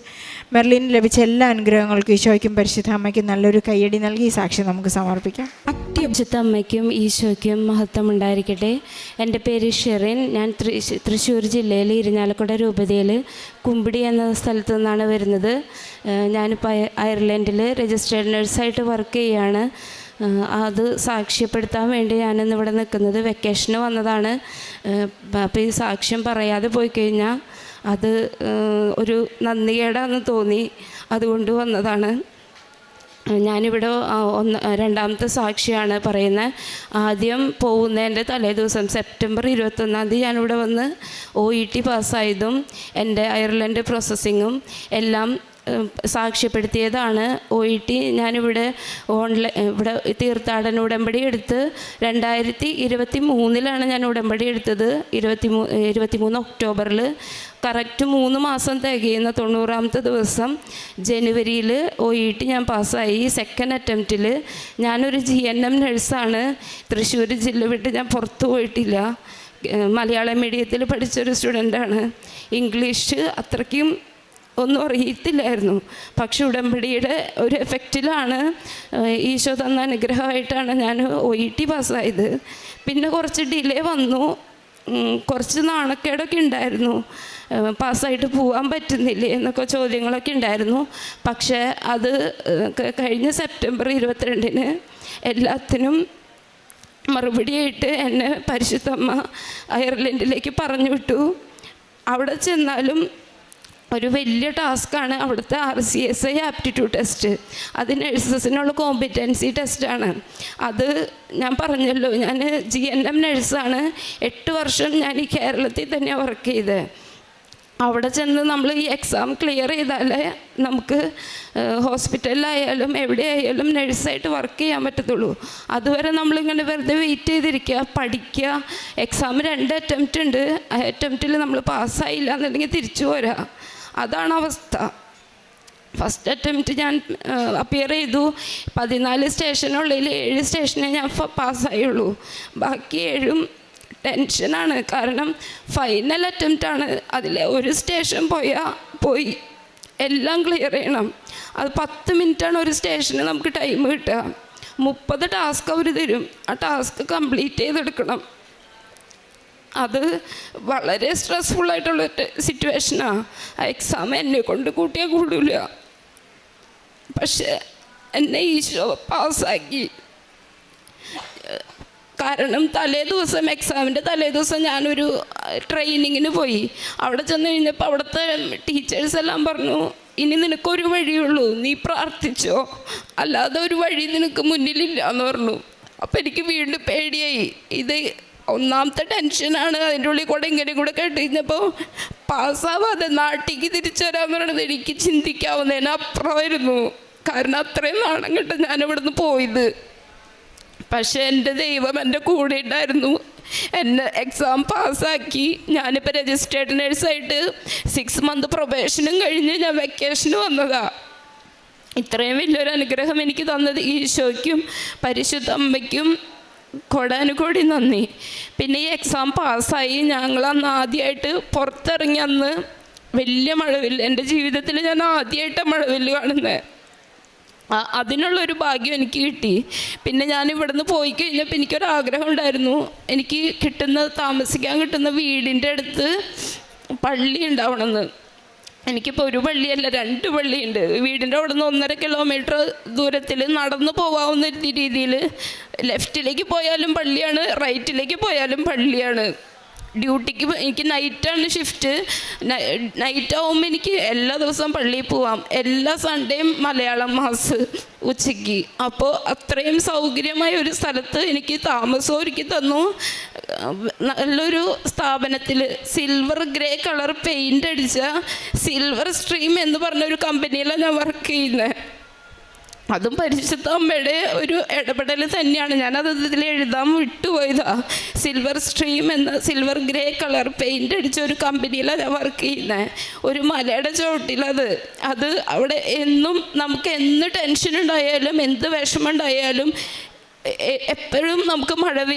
മെർലിന് ലഭിച്ച എല്ലാ അനുഗ്രഹങ്ങൾക്കും ഈശോയ്ക്കും പരിശുദ്ധ അമ്മയ്ക്കും നല്ലൊരു കയ്യടി നൽകി ഈ സാക്ഷ്യം നമുക്ക് സമർപ്പിക്കാം. പരിശുദ്ധ അമ്മയ്ക്കും ഈശോയ്ക്കും മഹത്വം ഉണ്ടായിരിക്കട്ടെ. എൻ്റെ പേര് ഷെറിൻ. ഞാൻ തൃശ്ശൂർ ജില്ലയിൽ ഇരിഞ്ഞാലക്കുട രൂപതയിൽ കുമ്പിടി എന്ന സ്ഥലത്തു നിന്നാണ് വരുന്നത്. ഞാനിപ്പോൾ അയർലൻഡിൽ രജിസ്റ്റേർഡ് നഴ്സായിട്ട് വർക്ക് ചെയ്യുകയാണ്. അത് സാക്ഷ്യപ്പെടുത്താൻ വേണ്ടി ഞാനിന്നിവിടെ നിൽക്കുന്നത്. വെക്കേഷന് വന്നതാണ്. അപ്പോൾ ഈ സാക്ഷ്യം പറയാതെ പോയി കഴിഞ്ഞാൽ അത് ഒരു നന്ദികേടാണെന്ന് തോന്നി, അതുകൊണ്ട് വന്നതാണ്. ഞാനിവിടെ രണ്ടാമത്തെ സാക്ഷിയാണ് പറയുന്നത്. ആദ്യം പോകുന്നതിൻ്റെ തലേദിവസം സെപ്റ്റംബർ 21 ഞാനിവിടെ വന്ന് OET പാസ്സായതും എൻ്റെ അയർലൻഡ് പ്രോസസ്സിങ്ങും എല്ലാം സാക്ഷ്യപ്പെടുത്തിയതാണ്. OET ഞാനിവിടെ ഇവിടെ തീർത്ഥാടന ഉടമ്പടി എടുത്ത് 2023 ഞാൻ ഉടമ്പടി എടുത്തത്. 23 ഒക്ടോബറിൽ കറക്റ്റ് 3 മാസം തികയുന്ന 90ാമത്തെ ദിവസം ജനുവരിയിൽ OET ഞാൻ പാസ്സായി. സെക്കൻഡ് അറ്റംപ്റ്റിൽ. ഞാനൊരു GNM നഴ്സാണ്. തൃശ്ശൂർ ജില്ല വിട്ട് ഞാൻ പുറത്തു പോയിട്ടില്ല. മലയാളം മീഡിയത്തിൽ പഠിച്ചൊരു സ്റ്റുഡൻ്റാണ്. ഇംഗ്ലീഷ് അത്രയ്ക്കും ഒന്നും അറിയത്തില്ലായിരുന്നു. പക്ഷെ ഉടമ്പടിയുടെ ഒരു എഫക്റ്റിലാണ്, ഈശോ തന്ന അനുഗ്രഹമായിട്ടാണ് ഞാൻ OET പാസ്സായത്. പിന്നെ കുറച്ച് ഡിലേ വന്നു, കുറച്ച് നാണക്കേടൊക്കെ ഉണ്ടായിരുന്നു. പാസ്സായിട്ട് പോകാൻ പറ്റുന്നില്ലേ എന്നൊക്കെ ചോദ്യങ്ങളൊക്കെ ഉണ്ടായിരുന്നു. പക്ഷേ അത് കഴിഞ്ഞ സെപ്റ്റംബർ 22 എല്ലാത്തിനും മറുപടിയായിട്ട് എന്നെ പരിശുദ്ധമ്മ അയർലൻഡിലേക്ക് പറഞ്ഞു വിട്ടു. അവിടെ ചെന്നാലും ഒരു വലിയ ടാസ്ക്കാണ് അവിടുത്തെ RCSI ആപ്റ്റിറ്റ്യൂഡ് ടെസ്റ്റ്. അത് നഴ്സസിനുള്ള കോമ്പിറ്റൻസി ടെസ്റ്റാണ്. അത് ഞാൻ പറഞ്ഞല്ലോ, ഞാൻ GNM നഴ്സാണ്. 8 വർഷം ഞാൻ ഈ കേരളത്തിൽ തന്നെ വർക്ക് ചെയ്തത്. അവിടെ ചെന്ന് നമ്മൾ ഈ എക്സാം ക്ലിയർ ചെയ്താലേ നമുക്ക് ഹോസ്പിറ്റലിലായാലും എവിടെയായാലും നഴ്സായിട്ട് വർക്ക് ചെയ്യാൻ പറ്റത്തുള്ളൂ. അതുവരെ നമ്മളിങ്ങനെ വെറുതെ വെയിറ്റ് ചെയ്തിരിക്കുക, പഠിക്കുക. എക്സാം 2 അറ്റംപ്റ്റ് ഉണ്ട്. ആ അറ്റംപ്റ്റിൽ നമ്മൾ പാസ്സായില്ല എന്നുണ്ടെങ്കിൽ തിരിച്ചു പോരാ. അതാണ് അവസ്ഥ. ഫസ്റ്റ് അറ്റംപ്റ്റ് ഞാൻ അപ്പിയർ ചെയ്തു. 14 സ്റ്റേഷനുള്ളിൽ 7 സ്റ്റേഷനെ ഞാൻ പാസ്സായുള്ളൂ. ബാക്കി 7 ടെൻഷനാണ്. കാരണം ഫൈനൽ അറ്റംപ്റ്റാണ്. അതിൽ ഒരു സ്റ്റേഷൻ പോയി എല്ലാം ക്ലിയർ ചെയ്യണം. അത് 10 മിനിറ്റാണ് ഒരു സ്റ്റേഷന് നമുക്ക് ടൈം കിട്ടുക. 30 ടാസ്ക് അവർ തരും. ആ ടാസ്ക് കംപ്ലീറ്റ് ചെയ്തെടുക്കണം. അത് വളരെ സ്ട്രെസ്ഫുള്ളായിട്ടുള്ള സിറ്റുവേഷനാണ്. ആ എക്സാം എന്നെ കൊണ്ട് കൂട്ടിയാൽ കൂടില്ല. പക്ഷേ എന്നെ ഈശോ പാസ്സാക്കി. കാരണം എക്സാമിൻ്റെ തലേദിവസം ഞാനൊരു ട്രെയിനിങ്ങിന് പോയി. അവിടെ ചെന്ന് കഴിഞ്ഞപ്പോൾ അവിടുത്തെ ടീച്ചേഴ്സ് എല്ലാം പറഞ്ഞു, ഇനി നിനക്കൊരു വഴിയുള്ളൂ, നീ പ്രാർത്ഥിച്ചോ, അല്ലാതെ ഒരു വഴി നിനക്ക് മുന്നിലില്ല എന്ന് പറഞ്ഞു. അപ്പോൾ എനിക്ക് വീണ്ടും പേടിയായി. ഇത് ഒന്നാമത്തെ ടെൻഷനാണ്. അതിൻ്റെ ഉള്ളിൽ കൂടെ ഇങ്ങനെ കൂടെ കേട്ട് കഴിഞ്ഞപ്പോൾ പാസ്സാവാതെ നാട്ടിലേക്ക് തിരിച്ചു വരാമെന്ന് പറയുന്നത് എനിക്ക് ചിന്തിക്കാവുന്നതിനപ്പുറമായിരുന്നു. കാരണം അത്രയും നാണം കെട്ട് ഞാനിവിടുന്ന് പോയത്. പക്ഷേ എൻ്റെ ദൈവം എൻ്റെ കൂടെ ഉണ്ടായിരുന്നു. എന്നെ എക്സാം പാസ്സാക്കി. ഞാനിപ്പോൾ രജിസ്റ്റേർഡ് നേഴ്സായിട്ട് 6 മന്ത് പ്രൊബേഷനും കഴിഞ്ഞ് ഞാൻ വെക്കേഷന് വന്നതാണ്. ഇത്രയും വലിയൊരു അനുഗ്രഹം എനിക്ക് തന്നത് ഈശോയ്ക്കും പരിശുദ്ധ അമ്മയ്ക്കും കൊടാനുകൂടി നന്ദി. പിന്നെ ഈ എക്സാം പാസ്സായി ഞങ്ങൾ അന്ന് ആദ്യമായിട്ട് പുറത്തിറങ്ങി. അന്ന് വലിയ മഴവില്ല്, എൻ്റെ ജീവിതത്തിൽ ഞാൻ ആദ്യമായിട്ടാണ് മഴവില്ല് കാണുന്നത്. അതിനുള്ളൊരു ഭാഗ്യം എനിക്ക് കിട്ടി. പിന്നെ ഞാൻ ഇവിടുന്ന് പോയി കഴിഞ്ഞപ്പോൾ എനിക്കൊരാഗ്രഹം ഉണ്ടായിരുന്നു, എനിക്ക് താമസിക്കാൻ കിട്ടുന്ന വീടിൻ്റെ അടുത്ത് പള്ളി ഉണ്ടാവണമെന്ന്. എനിക്കിപ്പോൾ ഒരു പള്ളിയല്ല, 2 പള്ളിയുണ്ട്. വീടിൻ്റെ അവിടെ നിന്ന് 1.5 കിലോമീറ്റർ ദൂരത്തിൽ നടന്നു പോകാവുന്ന രീതിയിൽ ലെഫ്റ്റിലേക്ക് പോയാലും പള്ളിയാണ്, റൈറ്റിലേക്ക് പോയാലും പള്ളിയാണ്. ഡ്യൂട്ടിക്ക് എനിക്ക് നൈറ്റാണ് ഷിഫ്റ്റ്. നൈറ്റ് ആവുമ്പോൾ എനിക്ക് എല്ലാ ദിവസവും പള്ളിയിൽ പോവാം. എല്ലാ സൺഡേയും മലയാളം മാസ് ഉച്ചയ്ക്ക്. അപ്പോൾ അത്രയും സൗകര്യമായ ഒരു സ്ഥലത്ത് എനിക്ക് താമസം ഒരുക്കി തന്നു. നല്ലൊരു സ്ഥാപനത്തിൽ സിൽവർ ഗ്രേ കളർ പെയിൻ്റ് അടിച്ച സിൽവർ സ്ട്രീം എന്ന് പറഞ്ഞൊരു കമ്പനിയിലാണ് ഞാൻ വർക്ക് ചെയ്യുന്നത്. അതും പരിശുദ്ധ അമ്മയുടെ ഒരു ഇടപെടൽ തന്നെയാണ്. ഞാനത് ഇതിൽ എഴുതാൻ വിട്ടുപോയതാണ്. സിൽവർ സ്ട്രീം എന്ന സിൽവർ ഗ്രേ കളർ പെയിൻ്റ് അടിച്ച ഒരു കമ്പനിയിലാണ് ഞാൻ വർക്ക് ചെയ്യുന്നത്. ഒരു മലയുടെ ചുവട്ടിലത്. അവിടെ എന്നും നമുക്ക് എന്ന് ടെൻഷൻ ഉണ്ടായാലും എന്ത് വിഷമം ഉണ്ടായാലും എപ്പോഴും നമുക്ക്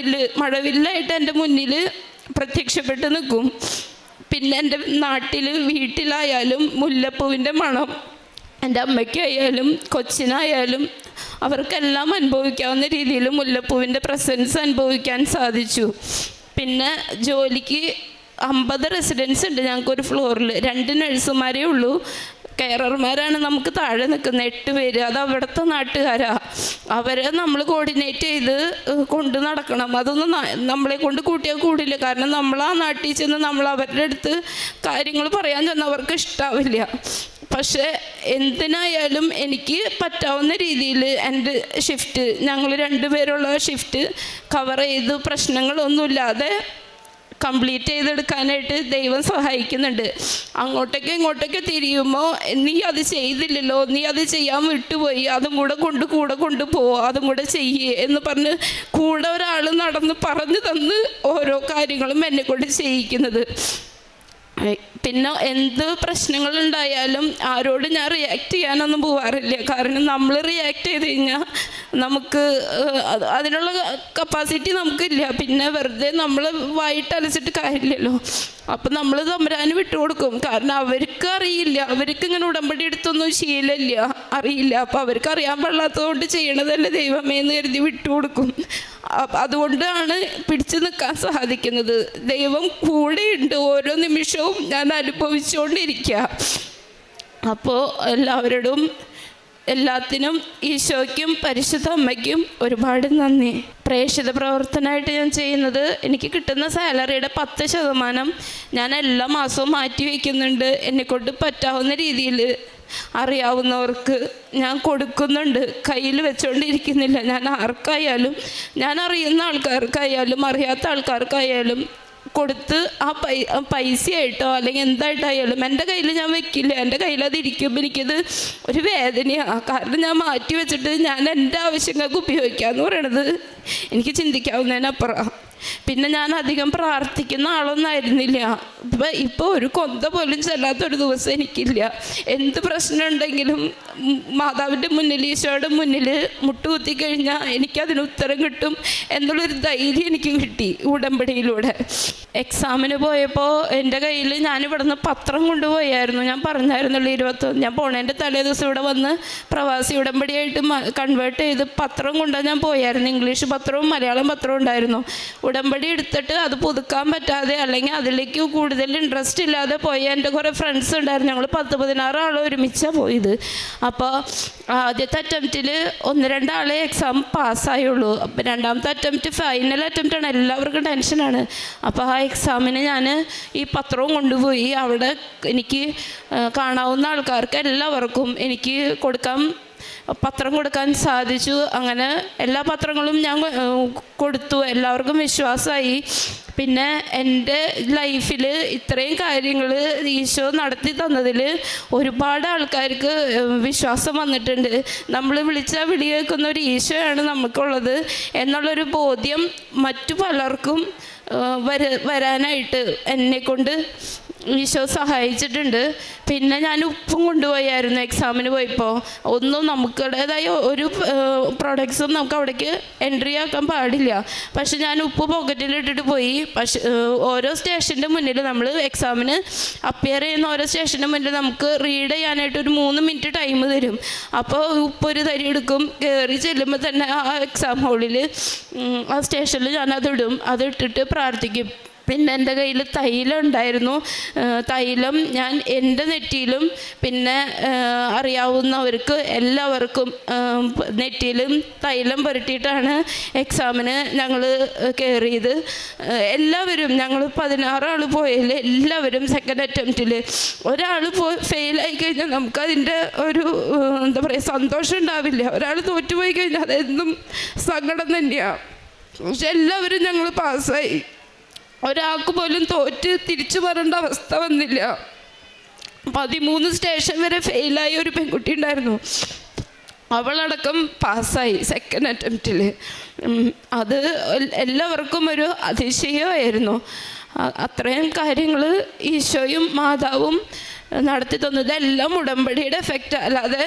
മഴവില്ലായിട്ട് എൻ്റെ മുന്നിൽ പ്രത്യക്ഷപ്പെട്ട് നിൽക്കും. പിന്നെ എൻ്റെ വീട്ടിലായാലും മുല്ലപ്പൂവിൻ്റെ മണം എൻ്റെ അമ്മയ്ക്കായാലും കൊച്ചിനായാലും അവർക്കെല്ലാം അനുഭവിക്കാവുന്ന രീതിയിൽ മുല്ലപ്പൂവിൻ്റെ പ്രസൻസ് അനുഭവിക്കാൻ സാധിച്ചു. പിന്നെ ജോലിക്ക് 50 റെസിഡൻസ് ഉണ്ട് ഞങ്ങൾക്കൊരു ഫ്ലോറിൽ. 2 നഴ്സുമാരേ ഉള്ളൂ. കെയറർമാരാണ് നമുക്ക് താഴെ നിൽക്കുന്നത് 8 പേര്. അത് അവിടുത്തെ നാട്ടുകാരാണ്. അവരെ നമ്മൾ കോർഡിനേറ്റ് ചെയ്ത് കൊണ്ട് നടക്കണം. അതൊന്നും നമ്മളെ കൊണ്ട് കൂട്ടിയാൽ കൂടില്ല. കാരണം നമ്മൾ ആ നാട്ടിൽ ചെന്ന് നമ്മൾ അവരുടെ അടുത്ത് കാര്യങ്ങൾ പറയാൻ ചെന്നാൽ അവർക്ക് ഇഷ്ടാവില്ല. പക്ഷേ എന്തിനായാലും എനിക്ക് പറ്റാവുന്ന രീതിയിൽ എൻ്റെ ഷിഫ്റ്റ്, ഞങ്ങൾ 2 പേരുള്ള ഷിഫ്റ്റ് കവർ ചെയ്ത് പ്രശ്നങ്ങളൊന്നുമില്ലാതെ കംപ്ലീറ്റ് ചെയ്തെടുക്കാനായിട്ട് ദൈവം സഹായിക്കുന്നുണ്ട്. ഇങ്ങോട്ടേക്ക് തിരിയുമ്പോൾ നീ അത് ചെയ്തില്ലല്ലോ, നീ അത് ചെയ്യാൻ വിട്ടുപോയി, അതും കൂടെ കൊണ്ടുപോവുക, അതും കൂടെ ചെയ്യേ എന്ന് പറഞ്ഞ് കൂടെ ഒരാൾ നടന്ന് പറഞ്ഞു തന്ന് ഓരോ കാര്യങ്ങളും എന്നെ കൊണ്ട് ചെയ്യിക്കുന്നത്. പിന്നെ എന്ത് പ്രശ്നങ്ങളുണ്ടായാലും ആരോട് ഞാൻ റിയാക്ട് ചെയ്യാനൊന്നും പോകാറില്ല. കാരണം നമ്മൾ റിയാക്ട് ചെയ്ത് കഴിഞ്ഞാൽ നമുക്ക് അതിനുള്ള കപ്പാസിറ്റി നമുക്കില്ല. പിന്നെ വെറുതെ നമ്മൾ വായിട്ടലച്ചിട്ട് കാര്യമില്ലല്ലോ. അപ്പം നമ്മൾ തമ്പുരാന് വിട്ടുകൊടുക്കും. കാരണം അവർക്ക് അറിയില്ല, അവർക്ക് ഇങ്ങനെ ഉടമ്പടി എടുത്തൊന്നും ശീലമില്ല, അറിയില്ല. അപ്പം അവർക്ക് അറിയാൻ പാടില്ലാത്തതുകൊണ്ട് ചെയ്യണതല്ലേ ദൈവമേ എന്ന് കരുതി വിട്ടുകൊടുക്കും. അതുകൊണ്ടാണ് പിടിച്ചു നിൽക്കാൻ സാധിക്കുന്നത്. ദൈവം കൂടെയുണ്ട്. ഓരോ നിമിഷവും ഞാൻ അനുഭവിച്ചുകൊണ്ടിരിക്കുക. അപ്പോൾ എല്ലാത്തിനും ഈശോയ്ക്കും പരിശുദ്ധ അമ്മയ്ക്കും ഒരുപാട് നന്ദി. പ്രേക്ഷിത പ്രവർത്തനമായിട്ട് ഞാൻ ചെയ്യുന്നത്, എനിക്ക് കിട്ടുന്ന സാലറിയുടെ 10% ഞാൻ എല്ലാ മാസവും മാറ്റി വയ്ക്കുന്നുണ്ട്. എന്നെക്കൊണ്ട് പറ്റാവുന്ന രീതിയിൽ അറിയാവുന്നവർക്ക് ഞാൻ കൊടുക്കുന്നുണ്ട്. കയ്യിൽ വെച്ചുകൊണ്ടിരിക്കുന്നില്ല. ഞാൻ ആർക്കായാലും, ഞാൻ അറിയുന്ന ആൾക്കാർക്കായാലും അറിയാത്ത ആൾക്കാർക്കായാലും കൊടുത്ത് ആ പൈസയായിട്ടോ അല്ലെങ്കിൽ എന്തായിട്ടായാലും എൻ്റെ കയ്യിൽ ഞാൻ വെക്കില്ല. എൻ്റെ കയ്യിൽ അത് ഇരിക്കുമ്പോൾ എനിക്കത് ഒരു വേദനയാണ്. കാരണം ഞാൻ മാറ്റി വെച്ചിട്ട് ഞാൻ എൻ്റെ ആവശ്യങ്ങൾക്ക് ഉപയോഗിക്കാമെന്ന് പറയണത് എനിക്ക് ചിന്തിക്കാവുന്നതിനപ്പുറം. പിന്നെ ഞാൻ അധികം പ്രാർത്ഥിക്കുന്ന ആളൊന്നായിരുന്നില്ല. ഇപ്പോൾ ഒരു കൊന്ത പോലും ചെല്ലാത്തൊരു ദിവസം എനിക്കില്ല. എന്ത് പ്രശ്നം ഉണ്ടെങ്കിലും മാതാവിൻ്റെ മുന്നിൽ, ഈശോയുടെ മുന്നിൽ മുട്ടുകുത്തി കഴിഞ്ഞാൽ എനിക്കതിന് ഉത്തരം കിട്ടും എന്നുള്ളൊരു ധൈര്യം എനിക്ക് കിട്ടി ഉടമ്പടിയിലൂടെ. എക്സാമിന് പോയപ്പോൾ എൻ്റെ കയ്യിൽ ഞാനിവിടുന്ന് പത്രം കൊണ്ടുപോയായിരുന്നു. ഞാൻ പറഞ്ഞായിരുന്നുള്ളൂ 21 ഞാൻ പോണേൻ്റെ തലേ ദിവസം ഇവിടെ വന്ന് പ്രവാസി ഉടമ്പടിയായിട്ട് കൺവേർട്ട് ചെയ്ത് പത്രം കൊണ്ടാണ് ഞാൻ പോയായിരുന്നു. ഇംഗ്ലീഷ് പത്രവും മലയാളം പത്രവും ഉണ്ടായിരുന്നു. ഉടമ്പടി എടുത്തിട്ട് അത് പുതുക്കാൻ പറ്റാതെ അല്ലെങ്കിൽ അതിലേക്ക് കൂടുതൽ ഇൻട്രസ്റ്റ് ഇല്ലാതെ പോയ എൻ്റെ കുറേ ഫ്രണ്ട്സ് ഉണ്ടായിരുന്നു. ഞങ്ങൾ 10-16 ആൾ ഒരുമിച്ചാണ് പോയത്. അപ്പോൾ ആദ്യത്തെ അറ്റംപ്റ്റിൽ 1-2 ആളെ എക്സാം പാസ്സായുള്ളൂ. അപ്പം രണ്ടാമത്തെ അറ്റംപ്റ്റ് ഫൈനൽ അറ്റംപ്റ്റാണ്. എല്ലാവർക്കും ടെൻഷനാണ്. അപ്പോൾ ആ എക്സാമിന് ഞാൻ ഈ പത്രവും കൊണ്ടുപോയി. അവിടെ എനിക്ക് കാണാവുന്ന ആൾക്കാർക്ക് എല്ലാവർക്കും എനിക്ക് പത്രം കൊടുക്കാൻ സാധിച്ചു. അങ്ങനെ എല്ലാ പത്രങ്ങളും ഞാൻ കൊടുത്തു. എല്ലാവർക്കും വിശ്വാസമായി. പിന്നെ എൻ്റെ ലൈഫിൽ ഇത്രയും കാര്യങ്ങൾ ഈശോ നടത്തി തന്നതിൽ ഒരുപാട് ആൾക്കാർക്ക് വിശ്വാസം വന്നിട്ടുണ്ട്. നമ്മൾ വിളിച്ചാൽ വിളി കേൾക്കുന്ന ഒരു ഈശോയാണ് നമുക്കുള്ളത് എന്നുള്ളൊരു ബോധ്യം മറ്റു പലർക്കും വരാനായിട്ട് എന്നെക്കൊണ്ട് ഈശോ സഹായിച്ചിട്ടുണ്ട്. പിന്നെ ഞാൻ ഉപ്പും കൊണ്ടുപോയായിരുന്നു എക്സാമിന് പോയപ്പോൾ. ഒന്നും നമുക്കുടേതായ ഒരു പ്രോഡക്ട്സും നമുക്ക് അവിടേക്ക് എൻട്രി ആക്കാൻ പാടില്ല. പക്ഷെ ഞാൻ ഉപ്പ് പോക്കറ്റിലിട്ടിട്ട് പോയി. പക്ഷെ ഓരോ സ്റ്റേഷൻ്റെ മുന്നിൽ നമ്മൾ എക്സാമിന് അപ്പിയർ ചെയ്യുന്ന ഓരോ സ്റ്റേഷൻ്റെ മുന്നിൽ നമുക്ക് റീഡ് ചെയ്യാനായിട്ട് ഒരു 3 മിനിറ്റ് ടൈം തരും. അപ്പോൾ ഉപ്പൊരു തരി എടുക്കും. കയറി ചെല്ലുമ്പോൾ തന്നെ ആ എക്സാം ഹാളിൽ ആ സ്റ്റേഷനിൽ ഞാനതിടും. അതിട്ടിട്ട് പ്രാർത്ഥിക്കും. പിന്നെ എൻ്റെ കയ്യിൽ തൈലം ഉണ്ടായിരുന്നു. തൈലം ഞാൻ എൻ്റെ നെറ്റിയിലും പിന്നെ അറിയാവുന്നവർക്ക് എല്ലാവർക്കും നെറ്റിയിലും തൈലം പുരട്ടിയിട്ടാണ് എക്സാമിന് ഞങ്ങൾ കയറിയത്. എല്ലാവരും ഞങ്ങൾ 16 ആൾ പോയതിൽ എല്ലാവരും സെക്കൻഡ് അറ്റംപ്റ്റിൽ ഒരാൾ ഫെയിലായി കഴിഞ്ഞാൽ നമുക്കതിൻ്റെ ഒരു എന്താ പറയുക സന്തോഷം ഉണ്ടാവില്ല. ഒരാൾ തോറ്റുപോയി കഴിഞ്ഞാൽ അതെന്നും സങ്കടം തന്നെയാണ്. പക്ഷെ എല്ലാവരും ഞങ്ങൾ പാസ്സായി. ഒരാൾക്ക് പോലും തോറ്റ് തിരിച്ചു വരേണ്ട അവസ്ഥ വന്നില്ല. 13 സ്റ്റേഷൻ വരെ ഫെയിലായ ഒരു പെൺകുട്ടി ഉണ്ടായിരുന്നു. അവളടക്കം പാസ്സായി സെക്കൻഡ് അറ്റംപ്റ്റിൽ. അത് എല്ലാവർക്കും ഒരു അതിശയമായിരുന്നു. അത്രയും കാര്യങ്ങൾ ഈശോയും മാതാവും നടത്തി തന്നത്. എല്ലാം ഉടമ്പടിയുടെ എഫക്റ്റ്. അല്ലാതെ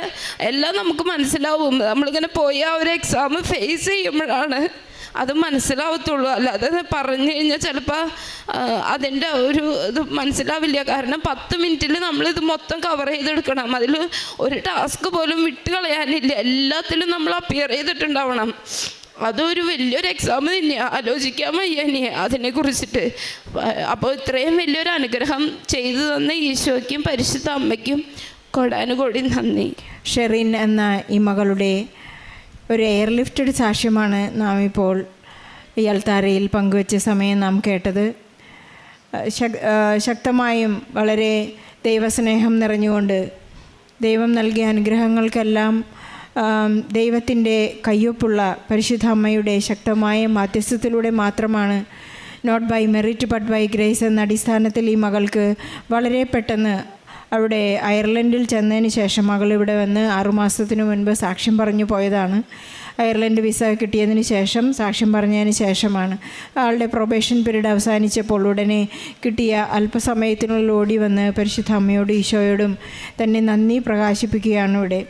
എല്ലാം നമുക്ക് മനസ്സിലാവും. നമ്മളിങ്ങനെ പോയി ആ ഒരു എക്സാം ഫേസ് ചെയ്യുമ്പോഴാണ് അത് മനസ്സിലാവത്തുള്ളൂ. അല്ലാതെ പറഞ്ഞു കഴിഞ്ഞാൽ ചിലപ്പോൾ അതിൻ്റെ ഒരു ഇത് മനസ്സിലാവില്ല. കാരണം 10 മിനിറ്റിൽ നമ്മളിത് മൊത്തം കവർ ചെയ്തെടുക്കണം. അതിൽ ഒരു ടാസ്ക് പോലും വിട്ട് കളയാനില്ല. എല്ലാത്തിലും നമ്മൾ അപ്പിയർ ചെയ്തിട്ടുണ്ടാവണം. അതൊരു വലിയൊരു എക്സാം തന്നെയാണ്. ആലോചിക്കാൻ വയ്യ അതിനെക്കുറിച്ചിട്ട്. അപ്പോൾ ഇത്രയും വലിയൊരു അനുഗ്രഹം ചെയ്തു തന്ന ഈശോയ്ക്കും പരിശുദ്ധ അമ്മയ്ക്കും കൊടാനുകൂടി നന്ദി. ഷെറിൻ എന്ന ഈ മകളുടെ ഒരു എയർലിഫ്റ്റഡ് സാക്ഷ്യമാണ് നാം ഇപ്പോൾ ഈ അൾത്താരയിൽ പങ്കുവച്ച സമയം നാം കേട്ടത്. ശക്തമായും വളരെ ദൈവസ്നേഹം നിറഞ്ഞുകൊണ്ട് ദൈവം നൽകിയ അനുഗ്രഹങ്ങൾക്കെല്ലാം ദൈവത്തിൻ്റെ കയ്യൊപ്പുള്ള പരിശുദ്ധ അമ്മയുടെ ശക്തമായ മാധ്യസ്ഥത്തിലൂടെ മാത്രമാണ് not by merit but by grace എന്ന അടിസ്ഥാനത്തിൽ ഈ മകൾക്ക് വളരെ പെട്ടെന്ന് അവിടെ അയർലൻഡിൽ ചെന്നതിന് ശേഷം മകൾ ഇവിടെ വന്ന് 6 മാസത്തിന് മുൻപ് സാക്ഷ്യം പറഞ്ഞു പോയതാണ്. അയർലൻഡ് വിസ കിട്ടിയതിന് ശേഷം സാക്ഷ്യം പറഞ്ഞതിന് ശേഷമാണ് ആളുടെ പ്രൊബേഷൻ പീരീഡ് അവസാനിച്ചപ്പോൾ ഉടനെ കിട്ടിയ അല്പസമയത്തിനുള്ളിൽ ഓടി വന്ന് പരിശുദ്ധ അമ്മയോടും ഈശോയോടും തന്നെ നന്ദി പ്രകാശിപ്പിക്കുകയാണ് ഇവിടെ.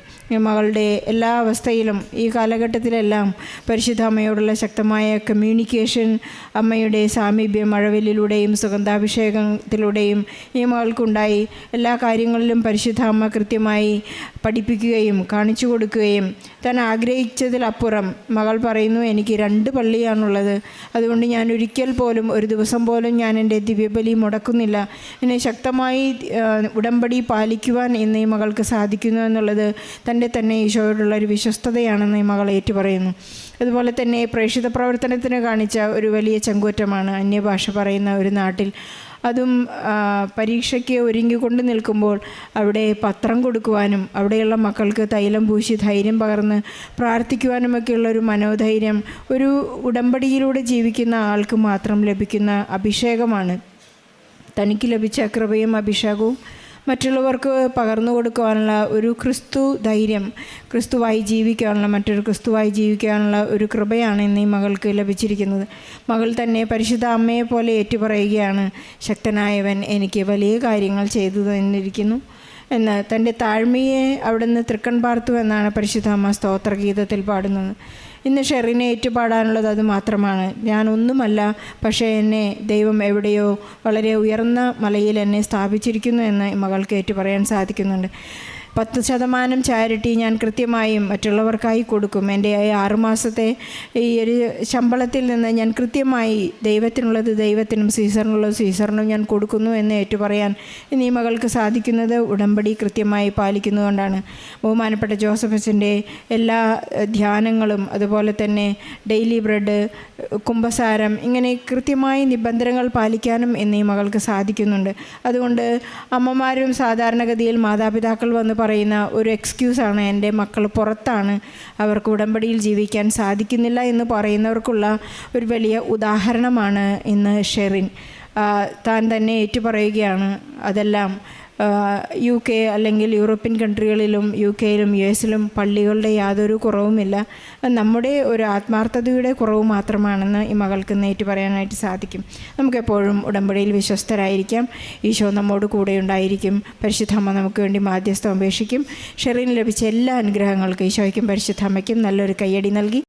മകളുടെ എല്ലാ അവസ്ഥയിലും ഈ കാലഘട്ടത്തിലെല്ലാം പരിശുദ്ധ അമ്മയോടുള്ള ശക്തമായ കമ്മ്യൂണിക്കേഷൻ, അമ്മയുടെ സാമീപ്യം മഴവില്ലിലൂടെയും സുഗന്ധാഭിഷേകത്തിലൂടെയും ഈ മകൾക്കുണ്ടായി. എല്ലാ കാര്യങ്ങളിലും പരിശുദ്ധ അമ്മ കൃത്യമായി പഠിപ്പിക്കുകയും കാണിച്ചു കൊടുക്കുകയും താൻ ആഗ്രഹിച്ചതിലപ്പുറം മകൾ പറയുന്നു, എനിക്ക് 2 പള്ളിയാണുള്ളത്, അതുകൊണ്ട് ഞാൻ ഒരിക്കൽ പോലും ഒരു ദിവസം പോലും ഞാൻ എൻ്റെ ദിവ്യബലി മുടക്കുന്നില്ല, എന്നെ ശക്തമായി ഉടമ്പടി പാലിക്കുവാൻ ഇന്ന് ഈ മകൾക്ക് സാധിക്കുന്നു എന്നുള്ളത് തന്നെ ഈശോയോടുള്ള ഒരു വിശ്വസ്തതയാണെന്ന് ഈ മകൾ ഏറ്റുപറയുന്നു. അതുപോലെ തന്നെ പ്രേക്ഷിത പ്രവർത്തനത്തിന് കാണിച്ച ഒരു വലിയ ചങ്കൂറ്റമാണ്. അന്യഭാഷ പറയുന്ന ഒരു നാട്ടിൽ അതും പരീക്ഷയ്ക്ക് ഒരുങ്ങിക്കൊണ്ട് നിൽക്കുമ്പോൾ അവിടെ പത്രം കൊടുക്കുവാനും അവിടെയുള്ള മക്കൾക്ക് തൈലം പൂശി ധൈര്യം പകർന്ന് പ്രാർത്ഥിക്കുവാനുമൊക്കെയുള്ള ഒരു മനോധൈര്യം ഒരു ഉടമ്പടിയിലൂടെ ജീവിക്കുന്ന ആൾക്ക് മാത്രം ലഭിക്കുന്ന അഭിഷേകമാണ്. തനിക്ക് ലഭിച്ച കൃപയും അഭിഷേകവും മറ്റുള്ളവർക്ക് പകർന്നു കൊടുക്കുവാനുള്ള ഒരു ക്രിസ്തു ധൈര്യം, ക്രിസ്തുവായി ജീവിക്കാനുള്ള മറ്റൊരു ക്രിസ്തുവായി ജീവിക്കാനുള്ള ഒരു കൃപയാണ് ഇന്ന് ഈ മകൾക്ക് ലഭിച്ചിരിക്കുന്നത്. മകൾ തന്നെ പരിശുദ്ധ അമ്മയെ പോലെ ഏറ്റുപറയുകയാണ്, ശക്തനായവൻ എനിക്ക് വലിയ കാര്യങ്ങൾ ചെയ്തു തന്നിരിക്കുന്നു എന്ന്. തൻ്റെ താഴ്മയെ അവിടുന്ന് തൃക്കൺ പാർത്തു എന്നാണ് പരിശുദ്ധ അമ്മ സ്തോത്രഗീതത്തിൽ പാടുന്നത്. ഇന്ന് ഷെറിനെ ഏറ്റുപാടാനുള്ളത് അത് മാത്രമാണ്. ഞാനൊന്നുമല്ല, പക്ഷേ എന്നെ ദൈവം എവിടെയോ വളരെ ഉയർന്ന മലയിൽ എന്നെ സ്ഥാപിച്ചിരിക്കുന്നു എന്ന് മകൾക്ക് ഏറ്റുപറയാൻ സാധിക്കുന്നുണ്ട്. 10% ചാരിറ്റി ഞാൻ കൃത്യമായും മറ്റുള്ളവർക്കായി കൊടുക്കും. എൻ്റെ 6 മാസത്തെ ഈ ഒരു ശമ്പളത്തിൽ നിന്ന് ഞാൻ കൃത്യമായി ദൈവത്തിനുള്ളത് ദൈവത്തിനും സീസറിനുള്ളത് സീസറിനും ഞാൻ കൊടുക്കുന്നു എന്ന് ഏറ്റുപറയാൻ ഇന്ന് ഈ മകൾക്ക് സാധിക്കുന്നത് ഉടമ്പടി കൃത്യമായി പാലിക്കുന്നതുകൊണ്ടാണ്. ബഹുമാനപ്പെട്ട ജോസഫസിൻ്റെ എല്ലാ ധ്യാനങ്ങളും അതുപോലെ തന്നെ ഡെയിലി ബ്രെഡ്, കുംഭസാരം, ഇങ്ങനെ കൃത്യമായി നിബന്ധനകൾ പാലിക്കാനും ഇന്ന് ഈ മകൾക്ക് സാധിക്കുന്നുണ്ട്. അതുകൊണ്ട് അമ്മമാരും സാധാരണഗതിയിൽ മാതാപിതാക്കൾ വന്ന് പറയുന്ന ഒരു എക്സ്ക്യൂസാണ്, എൻ്റെ മക്കൾ പുറത്താണ്, അവർക്ക് ഉടമ്പടിയിൽ ജീവിക്കാൻ സാധിക്കുന്നില്ല എന്ന് പറയുന്നവർക്കുള്ള ഒരു വലിയ ഉദാഹരണമാണ് ഇന്ന് ഷെറിൻ. താൻ തന്നെ ഏറ്റുപറയുകയാണ്, അതെല്ലാം UK അല്ലെങ്കിൽ യൂറോപ്യൻ കൺട്രികളിലും UK യിലും US ലും പള്ളികളുടെ യാതൊരു കുറവുമില്ല, നമ്മുടെ ഒരു ആത്മാർത്ഥതയുടെ കുറവ് മാത്രമാണെന്ന് ഈ മകൾക്ക് നേറ്റു പറയാനായിട്ട് സാധിക്കും. നമുക്കെപ്പോഴും ഉടമ്പടിയിൽ വിശ്വസ്തരായിരിക്കാം. ഈശോ നമ്മോട് കൂടെ ഉണ്ടായിരിക്കും. പരിശുദ്ധമ്മ നമുക്ക് വേണ്ടി മാധ്യസ്ഥം അപേക്ഷിക്കും. ഷെറിന് ലഭിച്ച എല്ലാ അനുഗ്രഹങ്ങൾക്കും ഈശോയ്ക്കും പരിശുദ്ധമ്മയ്ക്കും നല്ലൊരു കയ്യടി നൽകി